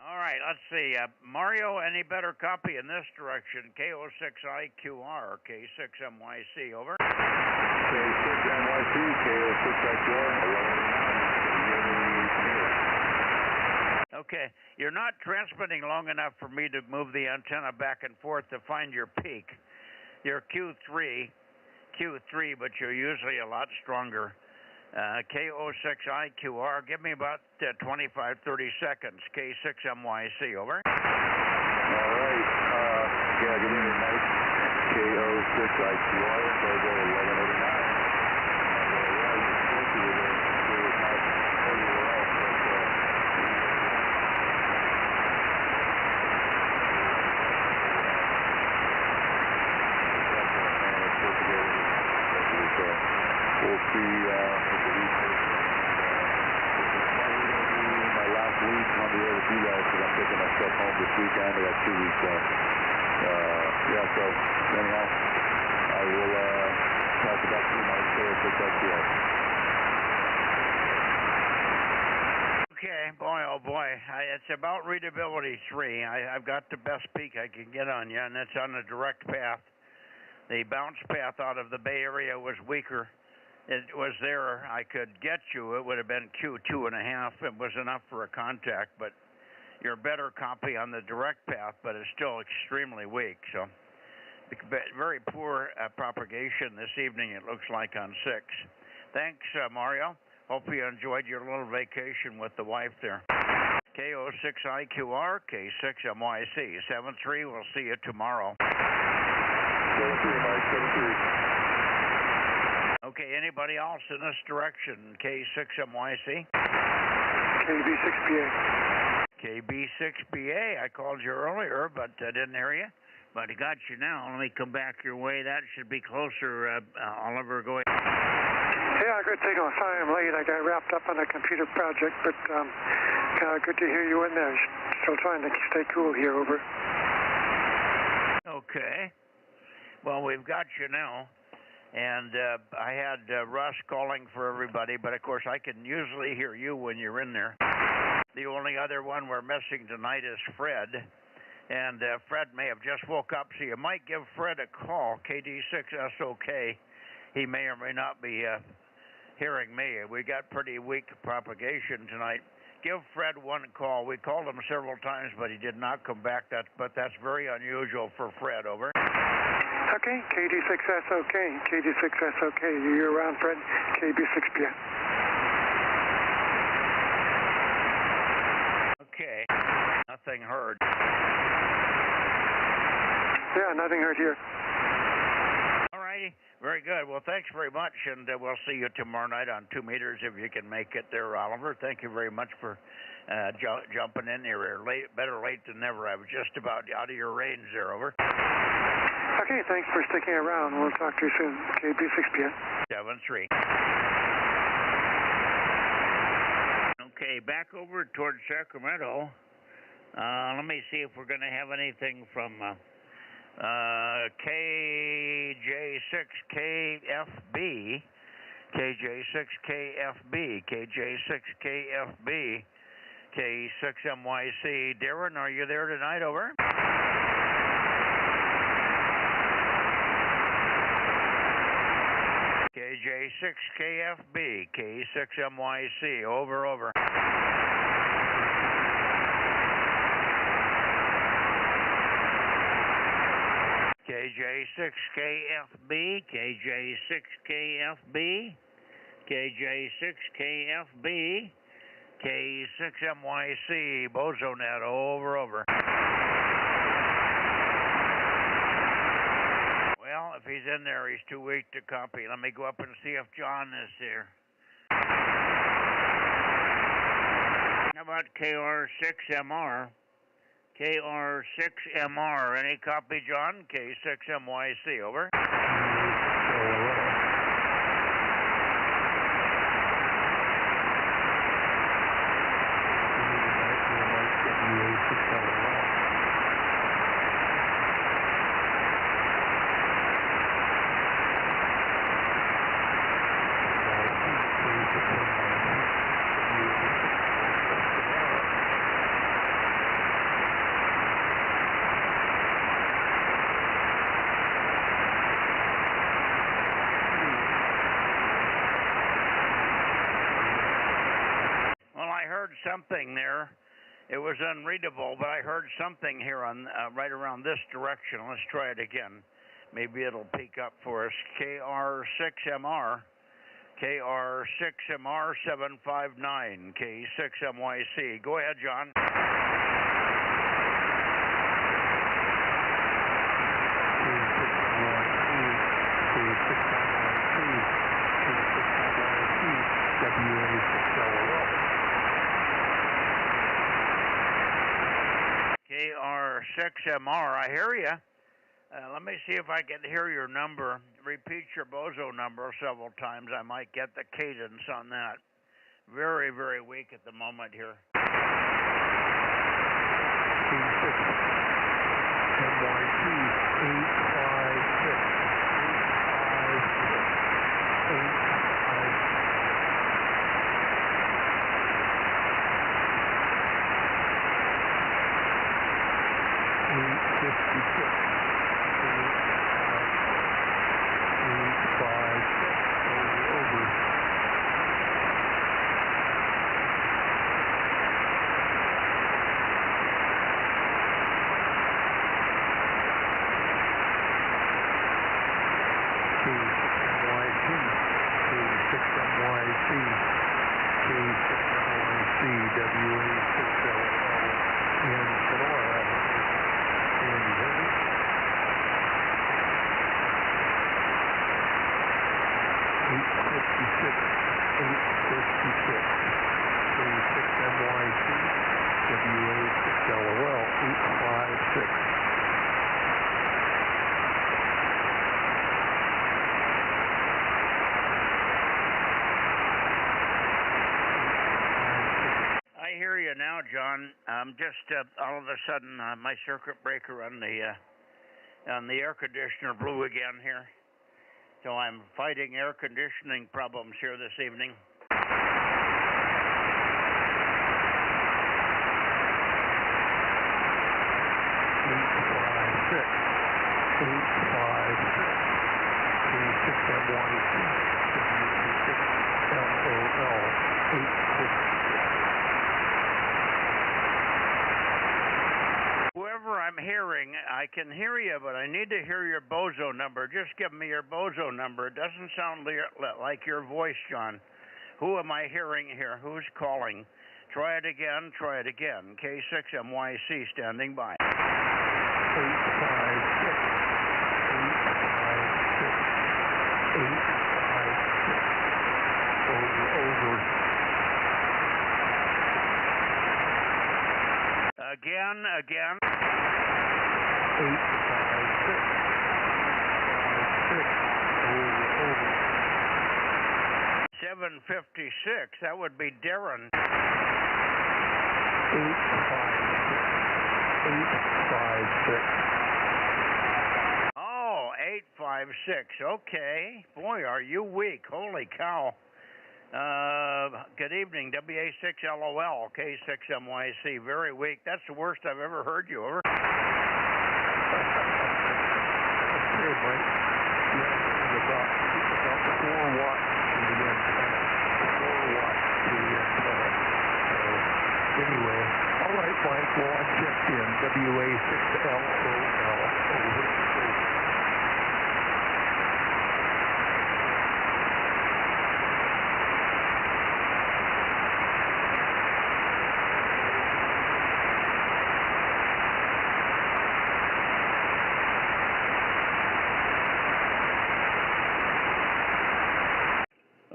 All right, let's see. Mario, any better copy in this direction? KO6IQR, K6MYC, over. K6MYC, KO6IQR, Okay, you're not transmitting long enough for me to move the antenna back and forth to find your peak. You're Q3, but you're usually a lot stronger. KO6IQR, give me about 25, 30 seconds. K6MYC, over. All right, yeah, good evening, Mike. KO6IQR, Bozo 1189. We'll see what the week is. This is probably going to be my last week on the air with you guys because I'm taking my stuff home this weekend. I got 2 weeks left. Yeah, so anyhow, I will pass it back to you, Mike. KO6IQR. Okay, boy, oh boy. It's about readability 3. I've got the best peak I can get on you, and that's on the direct path. The bounce path out of the Bay Area was weaker. It was there. I could get you. It would have been Q2.5. It was enough for a contact, but you're a better copy on the direct path, but it's still extremely weak. So very poor propagation this evening, it looks like, on 6. Thanks, Mario. Hope you enjoyed your little vacation with the wife there. KO6IQR, K6MYC. 73, we'll see you tomorrow. 73, Mike, 73. Okay, anybody else in this direction? K6MYC? KB6BA. KB6BA. I called you earlier, but I didn't hear you. But I got you now. Let me come back your way. That should be closer, Oliver. Go ahead. Yeah, good signal. Sorry I'm late. I got wrapped up on a computer project, but good to hear you in there. Still trying to stay cool here, over. Okay. Well, we've got you now. And I had Russ calling for everybody, but of course I can usually hear you when you're in there. The only other one we're missing tonight is Fred. And Fred may have just woke up, so you might give Fred a call, KD6SOK. He may or may not be hearing me. We got pretty weak propagation tonight. Give Fred one call. We called him several times, but he did not come back. But that's very unusual for Fred, over. Okay, KD6SOK. KD6SOK. You're around, Fred. KB6BA. Okay. Nothing heard. Yeah, nothing heard here. All righty. Very good. Well, thanks very much, and we'll see you tomorrow night on 2 meters if you can make it there, Oliver. Thank you very much for jumping in here. Better late than never. I was just about out of your range there, over. Okay, thanks for sticking around. We'll talk to you soon. KB6PN. 7-3. Okay, back over towards Sacramento. Let me see if we're going to have anything from KJ6KFB, KJ6KFB, KJ6KFB, K6MYC. Darren, are you there tonight? Over. KJ6KFB, K6MYC. Over. KJ6KFB, KJ6KFB, KJ6KFB, K6MYC, Bozo Net, over. Well, if he's in there, he's too weak to copy. Let me go up and see if John is here. How about KR6MR? KR6MR. Any copy, John? K6MYC, over. Something there. It was unreadable, but I heard something here on right around this direction. Let's try it again. Maybe it'll peek up for us. KR6MR, KR6MR 759, K6MYC. Go ahead, John. KR6MR, I hear you. Let me see if I can hear your number. Repeat your Bozo number several times. I might get the cadence on that. Very, very weak at the moment here. Now, John, just all of a sudden my circuit breaker on the air conditioner blew again here, so I'm fighting air conditioning problems here this evening. Whoever I'm hearing, I can hear you, but I need to hear your Bozo number. Just give me your Bozo number. It doesn't sound like your voice, John. Who am I hearing here? Who's calling? Try it again. K6MYC standing by. 856. Over. Again. 856. 756. That would be Darren. 856. Oh, 856. Okay. Boy, are you weak. Holy cow. Good evening, WA6LOL, K6MYC. Very weak. That's the worst I've ever heard you. Over. Okay, Mike. Yeah, it's about 4 watts to the antenna. 4 watts to the antenna. So, anyway, all right, Mike. Well, I checked in. WA6LOL. Over.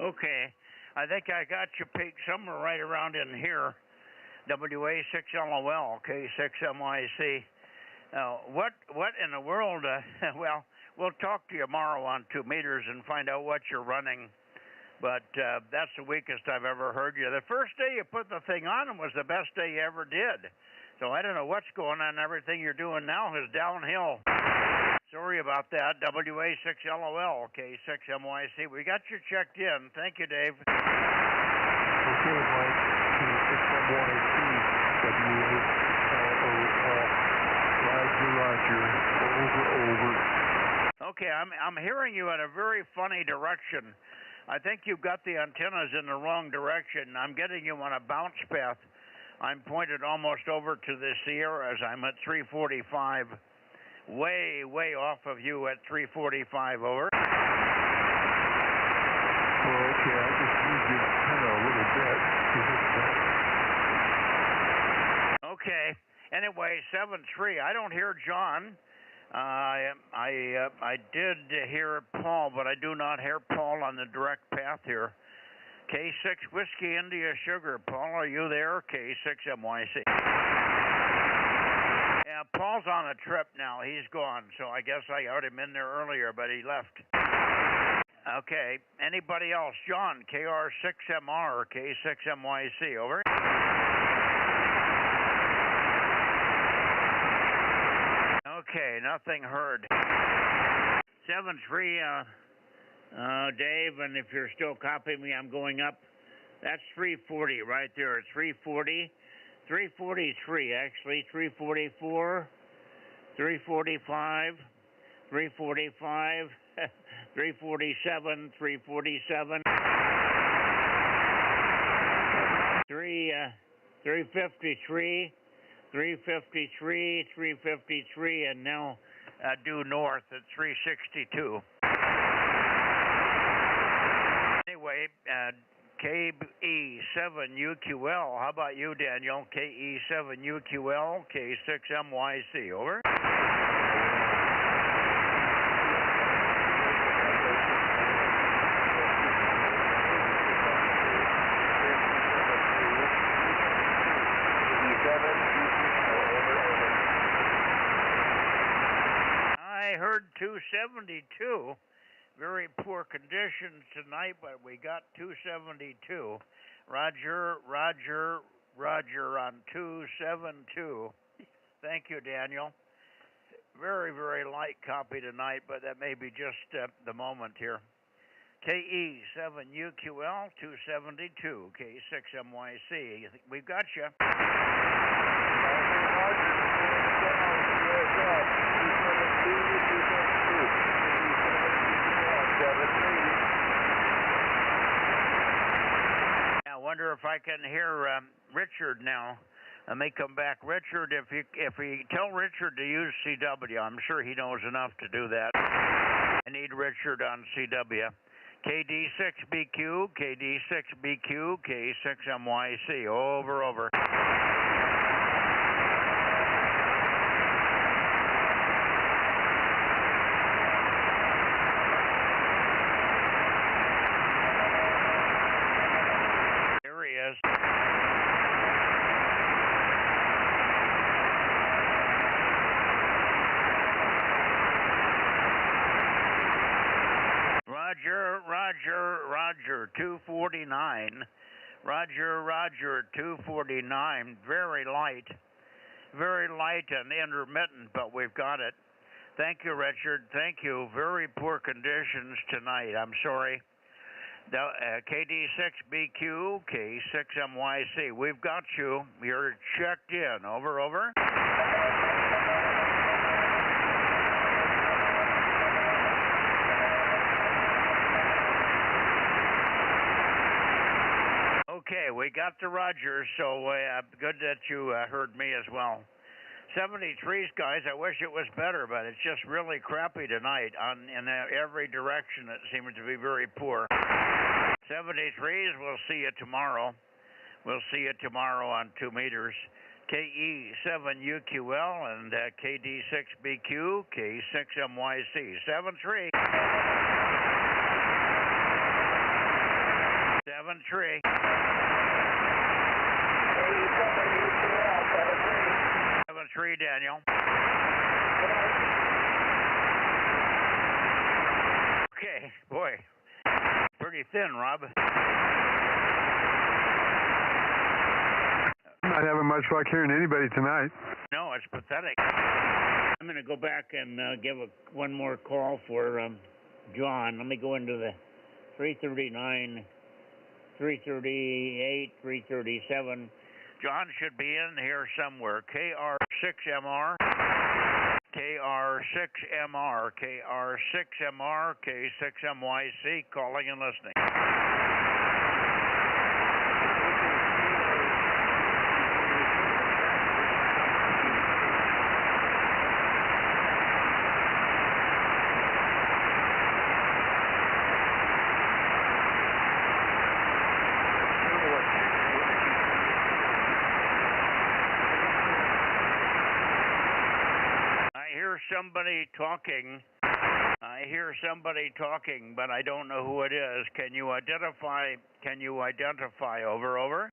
Okay, I think I got you peaked somewhere right around in here. WA6LOL, K6MYC. What in the world? Well, we'll talk to you tomorrow on 2 meters and find out what you're running. But that's the weakest I've ever heard you. The first day you put the thing on was the best day you ever did. So I don't know what's going on. Everything you're doing now is downhill. Sorry about that. WA6LOL, K6MYC. We got you checked in. Thank you, Dave. Okay, Mike. K6MYC. WA6LOL. Roger. Over. Okay, I'm hearing you in a very funny direction. I think you've got the antennas in the wrong direction. I'm getting you on a bounce path. I'm pointed almost over to the Sierras. I'm at 345. Way off of you at 345, over. Well, okay, I just moved the antenna a little bit. Okay. Anyway, 7-3. I don't hear John. I did hear Paul, but I do not hear Paul on the direct path here. K6 Whiskey India Sugar. Paul, are you there? K6MYC. Yeah, Paul's on a trip now. He's gone, so I guess I got him in there earlier, but he left. Okay. Anybody else? John, KR6MR, K6MYC, over. Okay, nothing heard. 7-3, Dave, and if you're still copying me, I'm going up. That's 340 right there. It's 340. 343, actually. 344, 345, 345, 347, 347, 353, 353, 353, and now due north at 362. Anyway, KE7UQL. How about you, Daniel? KE7UQL, K6MYC. Over. I heard 272. Very poor conditions tonight, but we got 272. Roger on 272. Thank you, Daniel. Very light copy tonight, but that may be just the moment here. KE7UQL 272, K6MYC. We've got you. I wonder if I can hear Richard now. I may come back. Richard, if you tell Richard to use CW, I'm sure he knows enough to do that. I need Richard on CW. KD6BQ, KD6BQ, K6MYC. Over. There he is. Roger, 249. Roger, 249. Very light and intermittent, but we've got it. Thank you, Richard. Thank you. Very poor conditions tonight. I'm sorry. KD6BQ, K6MYC. We've got you. You're checked in. Over, over. Okay, we got the Rogers, so good that you heard me as well. 73s, guys, I wish it was better, but it's just really crappy tonight. In every direction, it seems to be very poor. 73s, we'll see you tomorrow. We'll see you tomorrow on 2 meters. KE7UQL and KD6BQ, K6MYC. 73. 73. 73, Daniel. Okay, boy, pretty thin, Rob. I'm not having much luck hearing anybody tonight. No, it's pathetic. I'm going to go back and give one more call for John. Let me go into the 339, 338, 337. John should be in here somewhere. KR6MR, KR6MR, KR6MR, K6MYC, calling and listening. I hear somebody talking, but I don't know who it is. Can you identify? Over, over.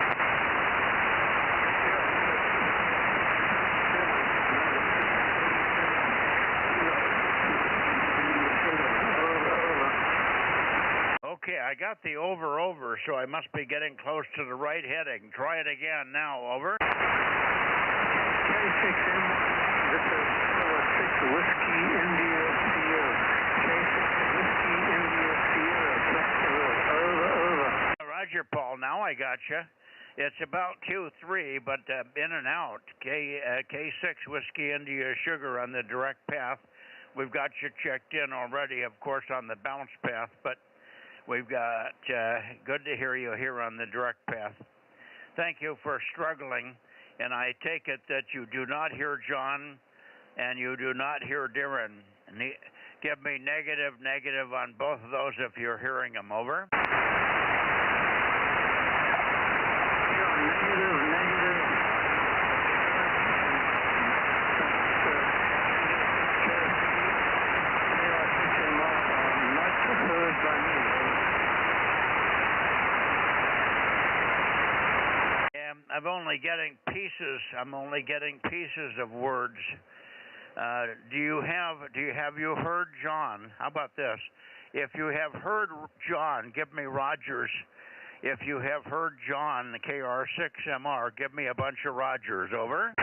Okay, I got the over, so I must be getting close to the right heading. Try it again now, over. K6M, this is 6 Whiskey India Sierra. K6 Whiskey India Sierra, over. Roger, Paul, now I got you. It's about Q3, but in and out. K6 Whiskey India Sugar on the direct path. We've got you checked in already, of course, on the bounce path, but we've got good to hear you here on the direct path. Thank you for struggling, and I take it that you do not hear John and you do not hear Darren. Give me negative on both of those if you're hearing them, over. Negative. Not heard by me. I'm only getting pieces of words. Do you heard John? How about this? If you have heard John, give me Rogers. If you have heard John, the KR6MR, give me a bunch of Rogers, over.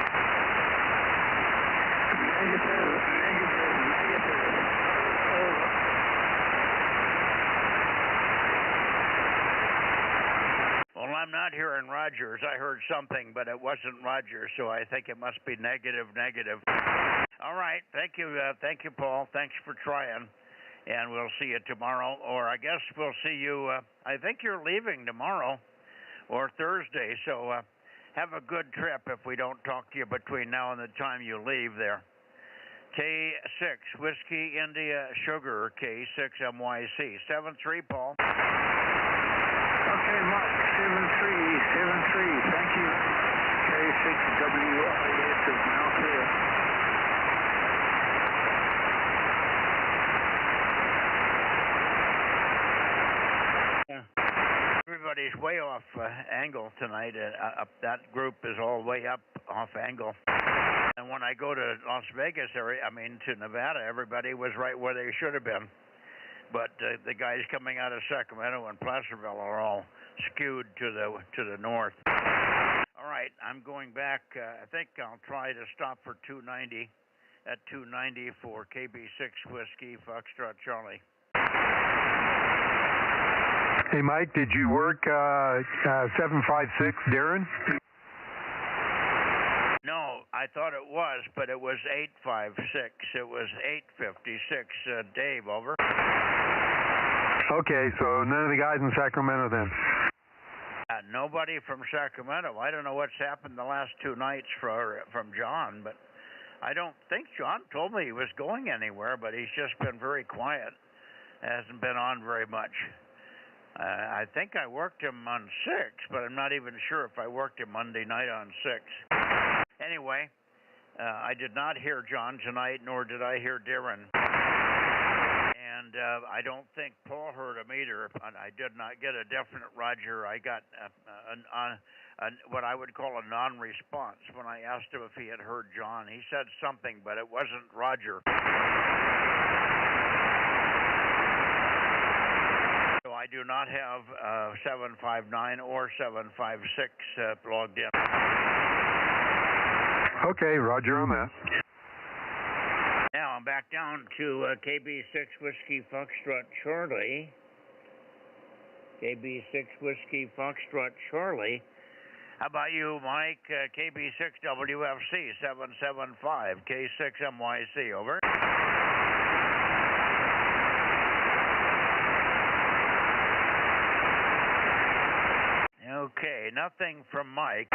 Negative. Over. Well, I'm not hearing Rogers. I heard something, but it wasn't Rogers, so I think it must be negative. All right, thank you, Paul. Thanks for trying, and we'll see you tomorrow, or I guess we'll see you. I think you're leaving tomorrow or Thursday, so have a good trip if we don't talk to you between now and the time you leave there. K6 Whiskey India Sugar, K6MYC, 73, Paul. Okay, Mike, 73, thank you. K6WIS is now clear. Everybody's way off angle tonight. That group is all way up off angle. And when I go to Las Vegas area, to Nevada, everybody was right where they should have been. but the guys coming out of Sacramento and Placerville are all skewed to the north. All right, I'm going back. I think I'll try to stop for 290 at 290 for KB6 Whiskey Foxtrot Charlie. Hey, Mike, did you work 756, Darren? No, I thought it was, but it was 856. It was 856. Dave, over. Okay, so none of the guys in Sacramento then? Nobody from Sacramento. I don't know what's happened the last 2 nights from John, but I don't think John told me he was going anywhere, but he's just been very quiet. Hasn't been on very much. I think I worked him on 6, but I'm not even sure if I worked him Monday night on 6. Anyway, I did not hear John tonight, nor did I hear Darren. And I don't think Paul heard him either. I did not get a definite Roger. I got what I would call a non-response when I asked him if he had heard John. He said something, but it wasn't Roger. So I do not have 759 or 756 logged in. Okay, Roger on that. Now I'm back down to KB6 Whiskey Foxtrot Charlie. KB6 Whiskey Foxtrot Charlie. How about you, Mike? KB6 WFC 775 K6 MYC, over. Okay, nothing from Mike.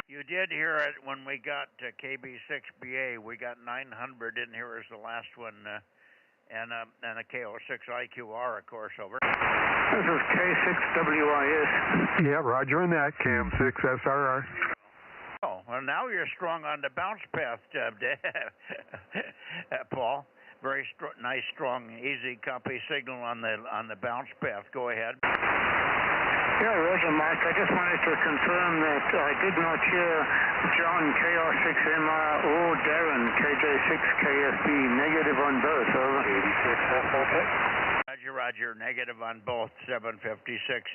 You did hear it when we got to KB6BA. We got 900. Didn't hear it as the last one. And a KO6 IQR, of course, over. This is K6WIS. Yeah, Roger on that. KM6 SRR. Oh, well, now you're strong on the bounce path, Paul. Very nice, strong, easy copy signal on the bounce path. Go ahead. Yeah, Roger, Mike. I just wanted to confirm that I did not hear John KR6MR or Darren KJ6KFB. Negative on both, over. 86, Roger, negative on both 756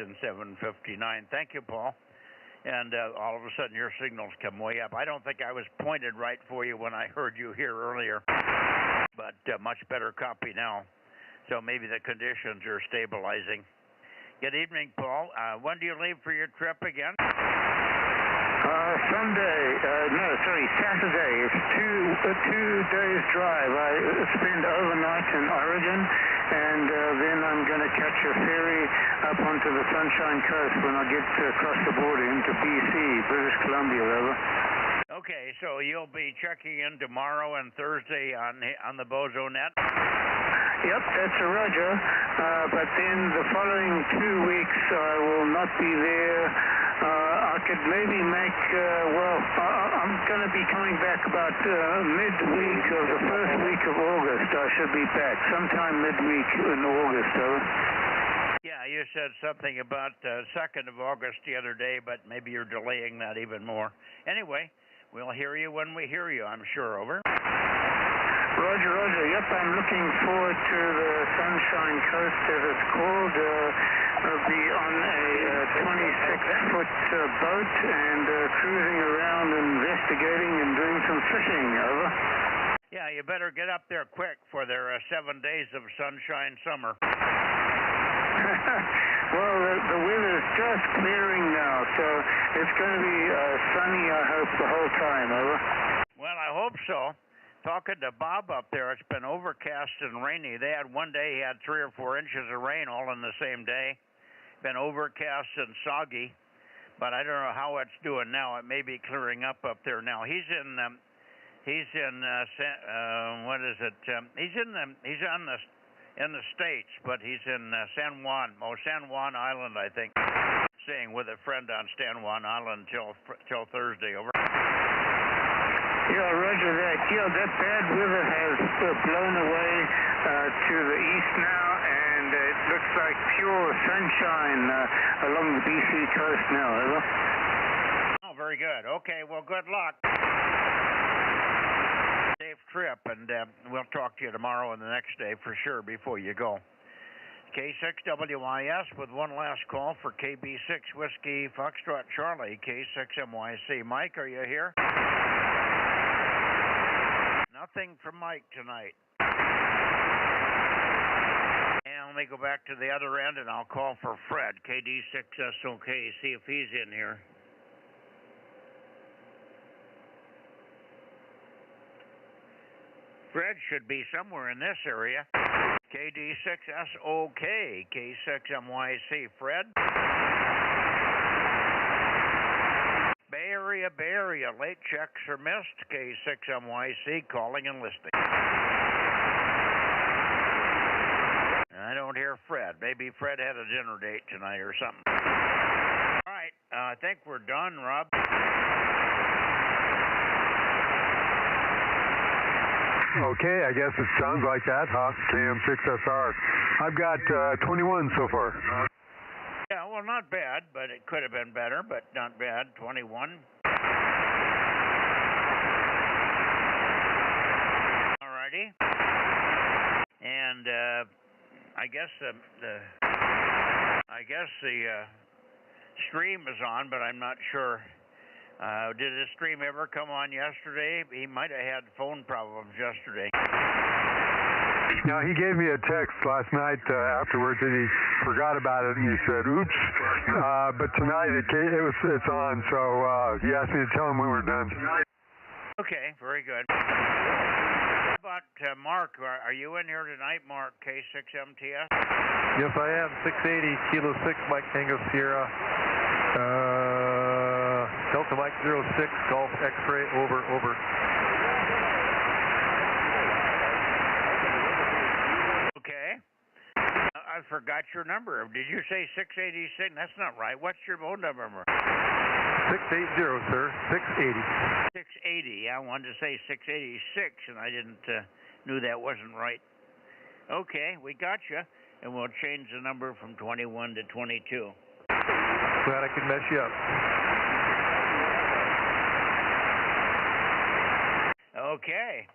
and 759. Thank you, Paul. And all of a sudden your signals come way up. I don't think I was pointed right for you when I heard you here earlier, but much better copy now. So maybe the conditions are stabilizing. Good evening, Paul. When do you leave for your trip again? Saturday. It's a 2 days drive. I spend overnight in Oregon, and then I'm going to catch a ferry up onto the Sunshine Coast when I get across the border into BC, British Columbia, over. Okay, so you'll be checking in tomorrow and Thursday on the Bozo Net? Yep, that's a Roger. But then the following 2 weeks I will not be there. I could maybe make, I'm going to be coming back about midweek of the first week of August. I should be back sometime midweek in August, over. Yeah, you said something about 2nd of August the other day, but maybe you're delaying that even more. Anyway, we'll hear you when we hear you, I'm sure, over. Roger, Roger. Yep, I'm looking forward to the Sunshine Coast, as it's called. I'll be on a 26-foot boat and cruising around, investigating and doing some fishing, over. Yeah, you better get up there quick for their 7 days of sunshine summer. Well, the weather's just clearing now, so it's going to be sunny, I hope, the whole time, over. Well, I hope so. Talking to Bob up there, it's been overcast and rainy. They had one day, he had 3 or 4 inches of rain all in the same day. Been overcast and soggy, but I don't know how it's doing now. It may be clearing up there now. He's in what is it? He's in the States, but he's in San Juan Island, I think. Staying with a friend on San Juan Island till Thursday, over. Yeah, Roger that. Yeah, that bad weather has blown away to the east now, and it looks like pure sunshine along the BC coast now, over. Oh, very good. Okay, well, good luck. Safe trip, and we'll talk to you tomorrow and the next day for sure before you go. K6WIS with one last call for KB6 Whiskey Foxtrot Charlie, K6MYC. Mike, are you here? Nothing from Mike tonight. And let me go back to the other end and I'll call for Fred, KD6SOK, see if he's in here. Fred should be somewhere in this area. KD6SOK, K6MYC. Fred? Bay Area, late checks are missed. K6MYC, calling and listing. I don't hear Fred. Maybe Fred had a dinner date tonight or something. All right, I think we're done, Rob. Okay, I guess it sounds like that, huh? KM6SR. I've got 21 so far. Yeah, well, not bad, but it could have been better, but not bad. 21. Alrighty. And I guess the stream is on, but I'm not sure. Did the stream ever come on yesterday? He might have had phone problems yesterday. Now, he gave me a text last night afterwards that he forgot about it, and he said, oops. But tonight it's on, so he asked me to tell him when we're done. Okay, very good. How about Mark? Are you in here tonight, Mark, K6MTS? Yes, I am. 680, Kilo 6, Mike Tango Sierra. Delta Mike 06, Golf X-ray, over. Okay. I forgot your number. Did you say 686? That's not right. What's your phone number? 680, sir. 680. 680. I wanted to say 686, and I knew that wasn't right. Okay, we got you, and we'll change the number from 21 to 22. Glad I could mess you up. Okay.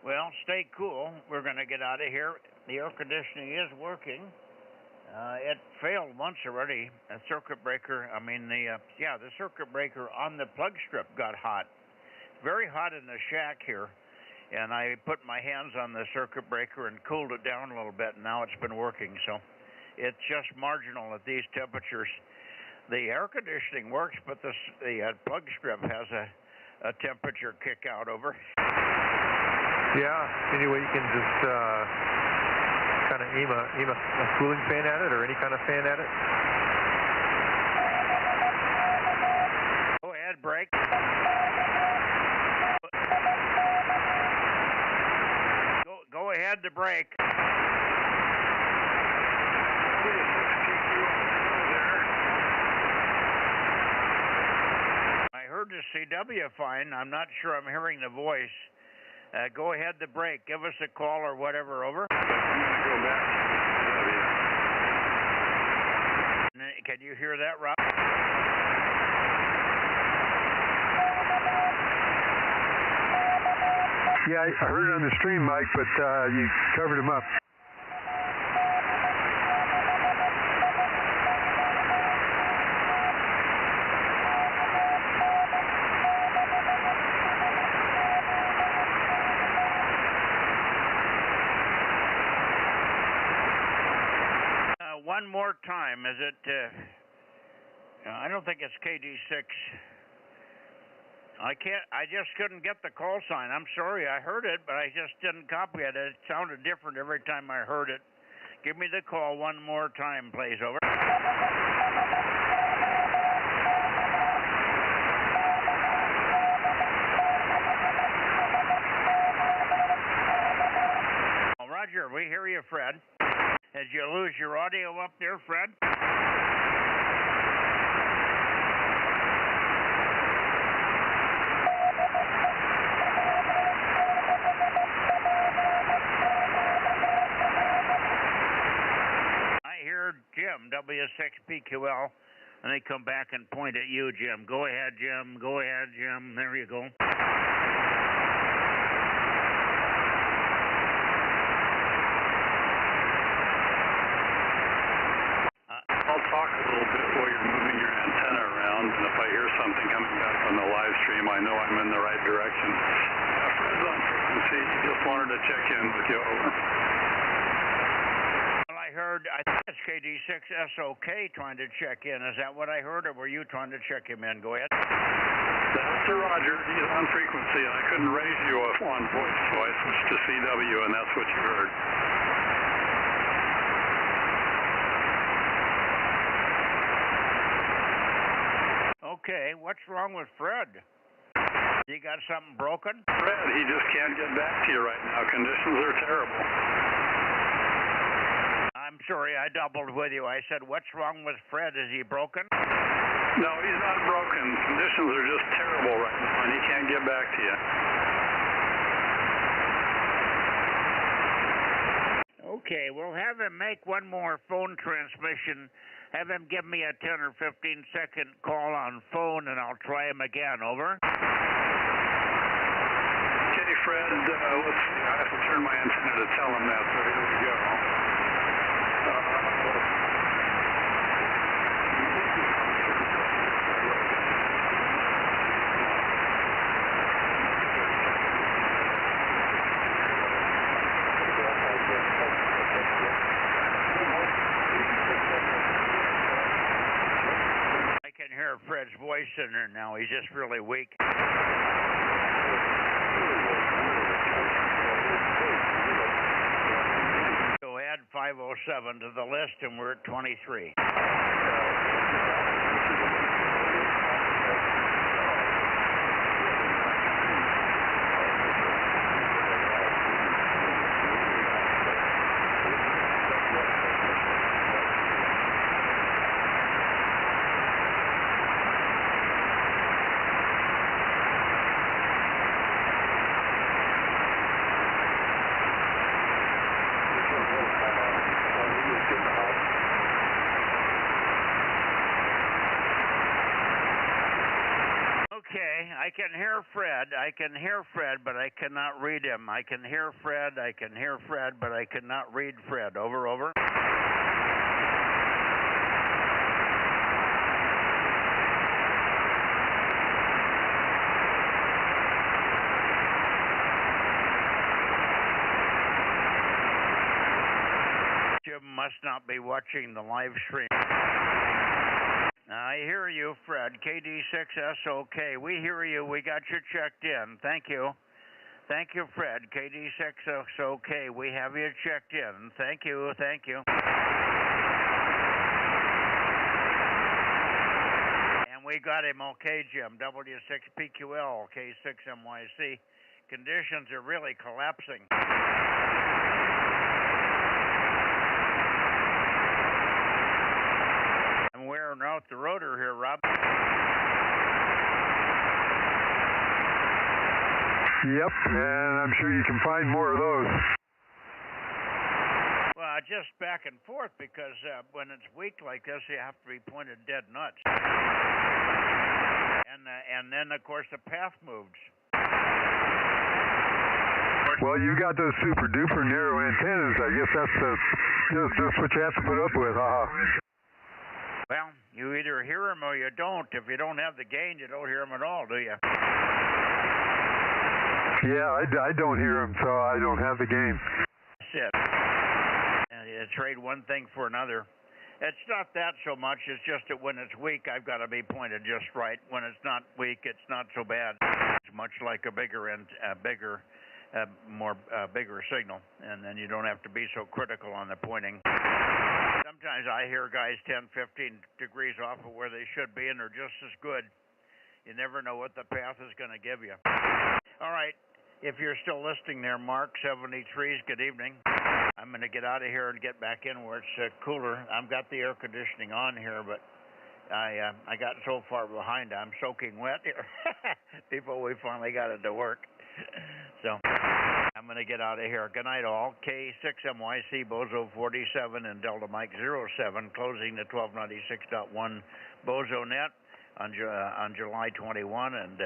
Well, stay cool. We're going to get out of here. The air conditioning is working. It failed once already. A circuit breaker, the circuit breaker on the plug strip got hot. Very hot in the shack here. And I put my hands on the circuit breaker and cooled it down a little bit, and now it's been working. So it's just marginal at these temperatures. The air conditioning works, but the plug strip has a temperature kick out over. Yeah, anyway, you can just kind of aim a cooling fan at it or any kind of fan at it. Go ahead, brake. Go ahead to brake. I heard the CW fine. I'm not sure I'm hearing the voice. Go ahead to break. Give us a call or whatever. Over. Go back. Can you hear that, Rob? Yeah, I heard it on the stream, Mike, but you covered him up. One more time, is it? I don't think it's KD6. I just couldn't get the call sign. I'm sorry, I heard it, but I just didn't copy it. It sounded different every time I heard it. Give me the call one more time, please. Over. Oh, Roger, we hear you, Fred. Did you lose your audio up there, Fred? I hear Jim, W6PQL, and they come back and point at you, Jim. Go ahead, Jim. Go ahead, Jim. There you go. him I know I'm in the right direction. Fred's on frequency. Just wanted to check in with you. Over. Well, I think it's KD6SOK trying to check in. Is that what I heard, or were you trying to check him in? Go ahead. That's Sir Roger. He's on frequency, and I couldn't raise you on voice, so I switched to CW, and that's what you heard. Okay, what's wrong with Fred? You got something broken? Fred, he just can't get back to you right now. Conditions are terrible. I'm sorry, I doubled with you. I said, what's wrong with Fred? Is he broken? No, he's not broken. Conditions are just terrible right now, and he can't get back to you. Okay, we'll have him make one more phone transmission. Have him give me a 10 or 15-second call on phone, and I'll try him again. Over. Okay, Fred, let's see. I have to turn my antenna to tell him that, so here we go. I can hear Fred's voice in there now. He's just really weak. So add 507 to the list, and we're at 23. I can hear Fred, but I cannot read him. I can hear Fred, but I cannot read Fred. Over, over. Jim must not be watching the live stream. I hear you, Fred. KD6SOK. We hear you. We got you checked in. Thank you. Thank you, Fred. KD6SOK. We have you checked in. Thank you. Thank you. And we got him okay, Jim. W6PQL, K6MYC. Conditions are really collapsing. I'm wearing out the rotor here, Rob. Yep, and I'm sure you can find more of those. Well, just back and forth, because when it's weak like this, you have to be pointed dead nuts. And then, of course, the path moves. Well, you got those super duper narrow antennas. I guess that's what you have to put up with. Well, you either hear them or you don't. If you don't have the gain, you don't hear them at all, do you? Yeah, I don't hear them, so I don't have the gain. That's it. And you trade one thing for another. It's not that so much. It's just that when it's weak, I've got to be pointed just right. When it's not weak, it's not so bad. It's much like a bigger signal, and then you don't have to be so critical on the pointing. Sometimes I hear guys 10, 15 degrees off of where they should be, and they're just as good. You never know what the path is going to give you. All right, if you're still listening there, Mark 73's, good evening. I'm going to get out of here and get back in where it's cooler. I've got the air conditioning on here, but I got so far behind, I'm soaking wet here before we finally got it to work. So I'm going to get out of here. Good night, all. K6MYC, Bozo 47, and Delta Mike 07, closing the 1296.1 Bozo Net on July 21 and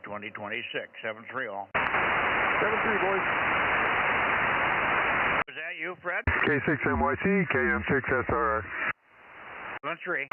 2026. 7-3 all. 7-3, boys. Was that you, Fred? K6MYC, KM6SRR. 7-3.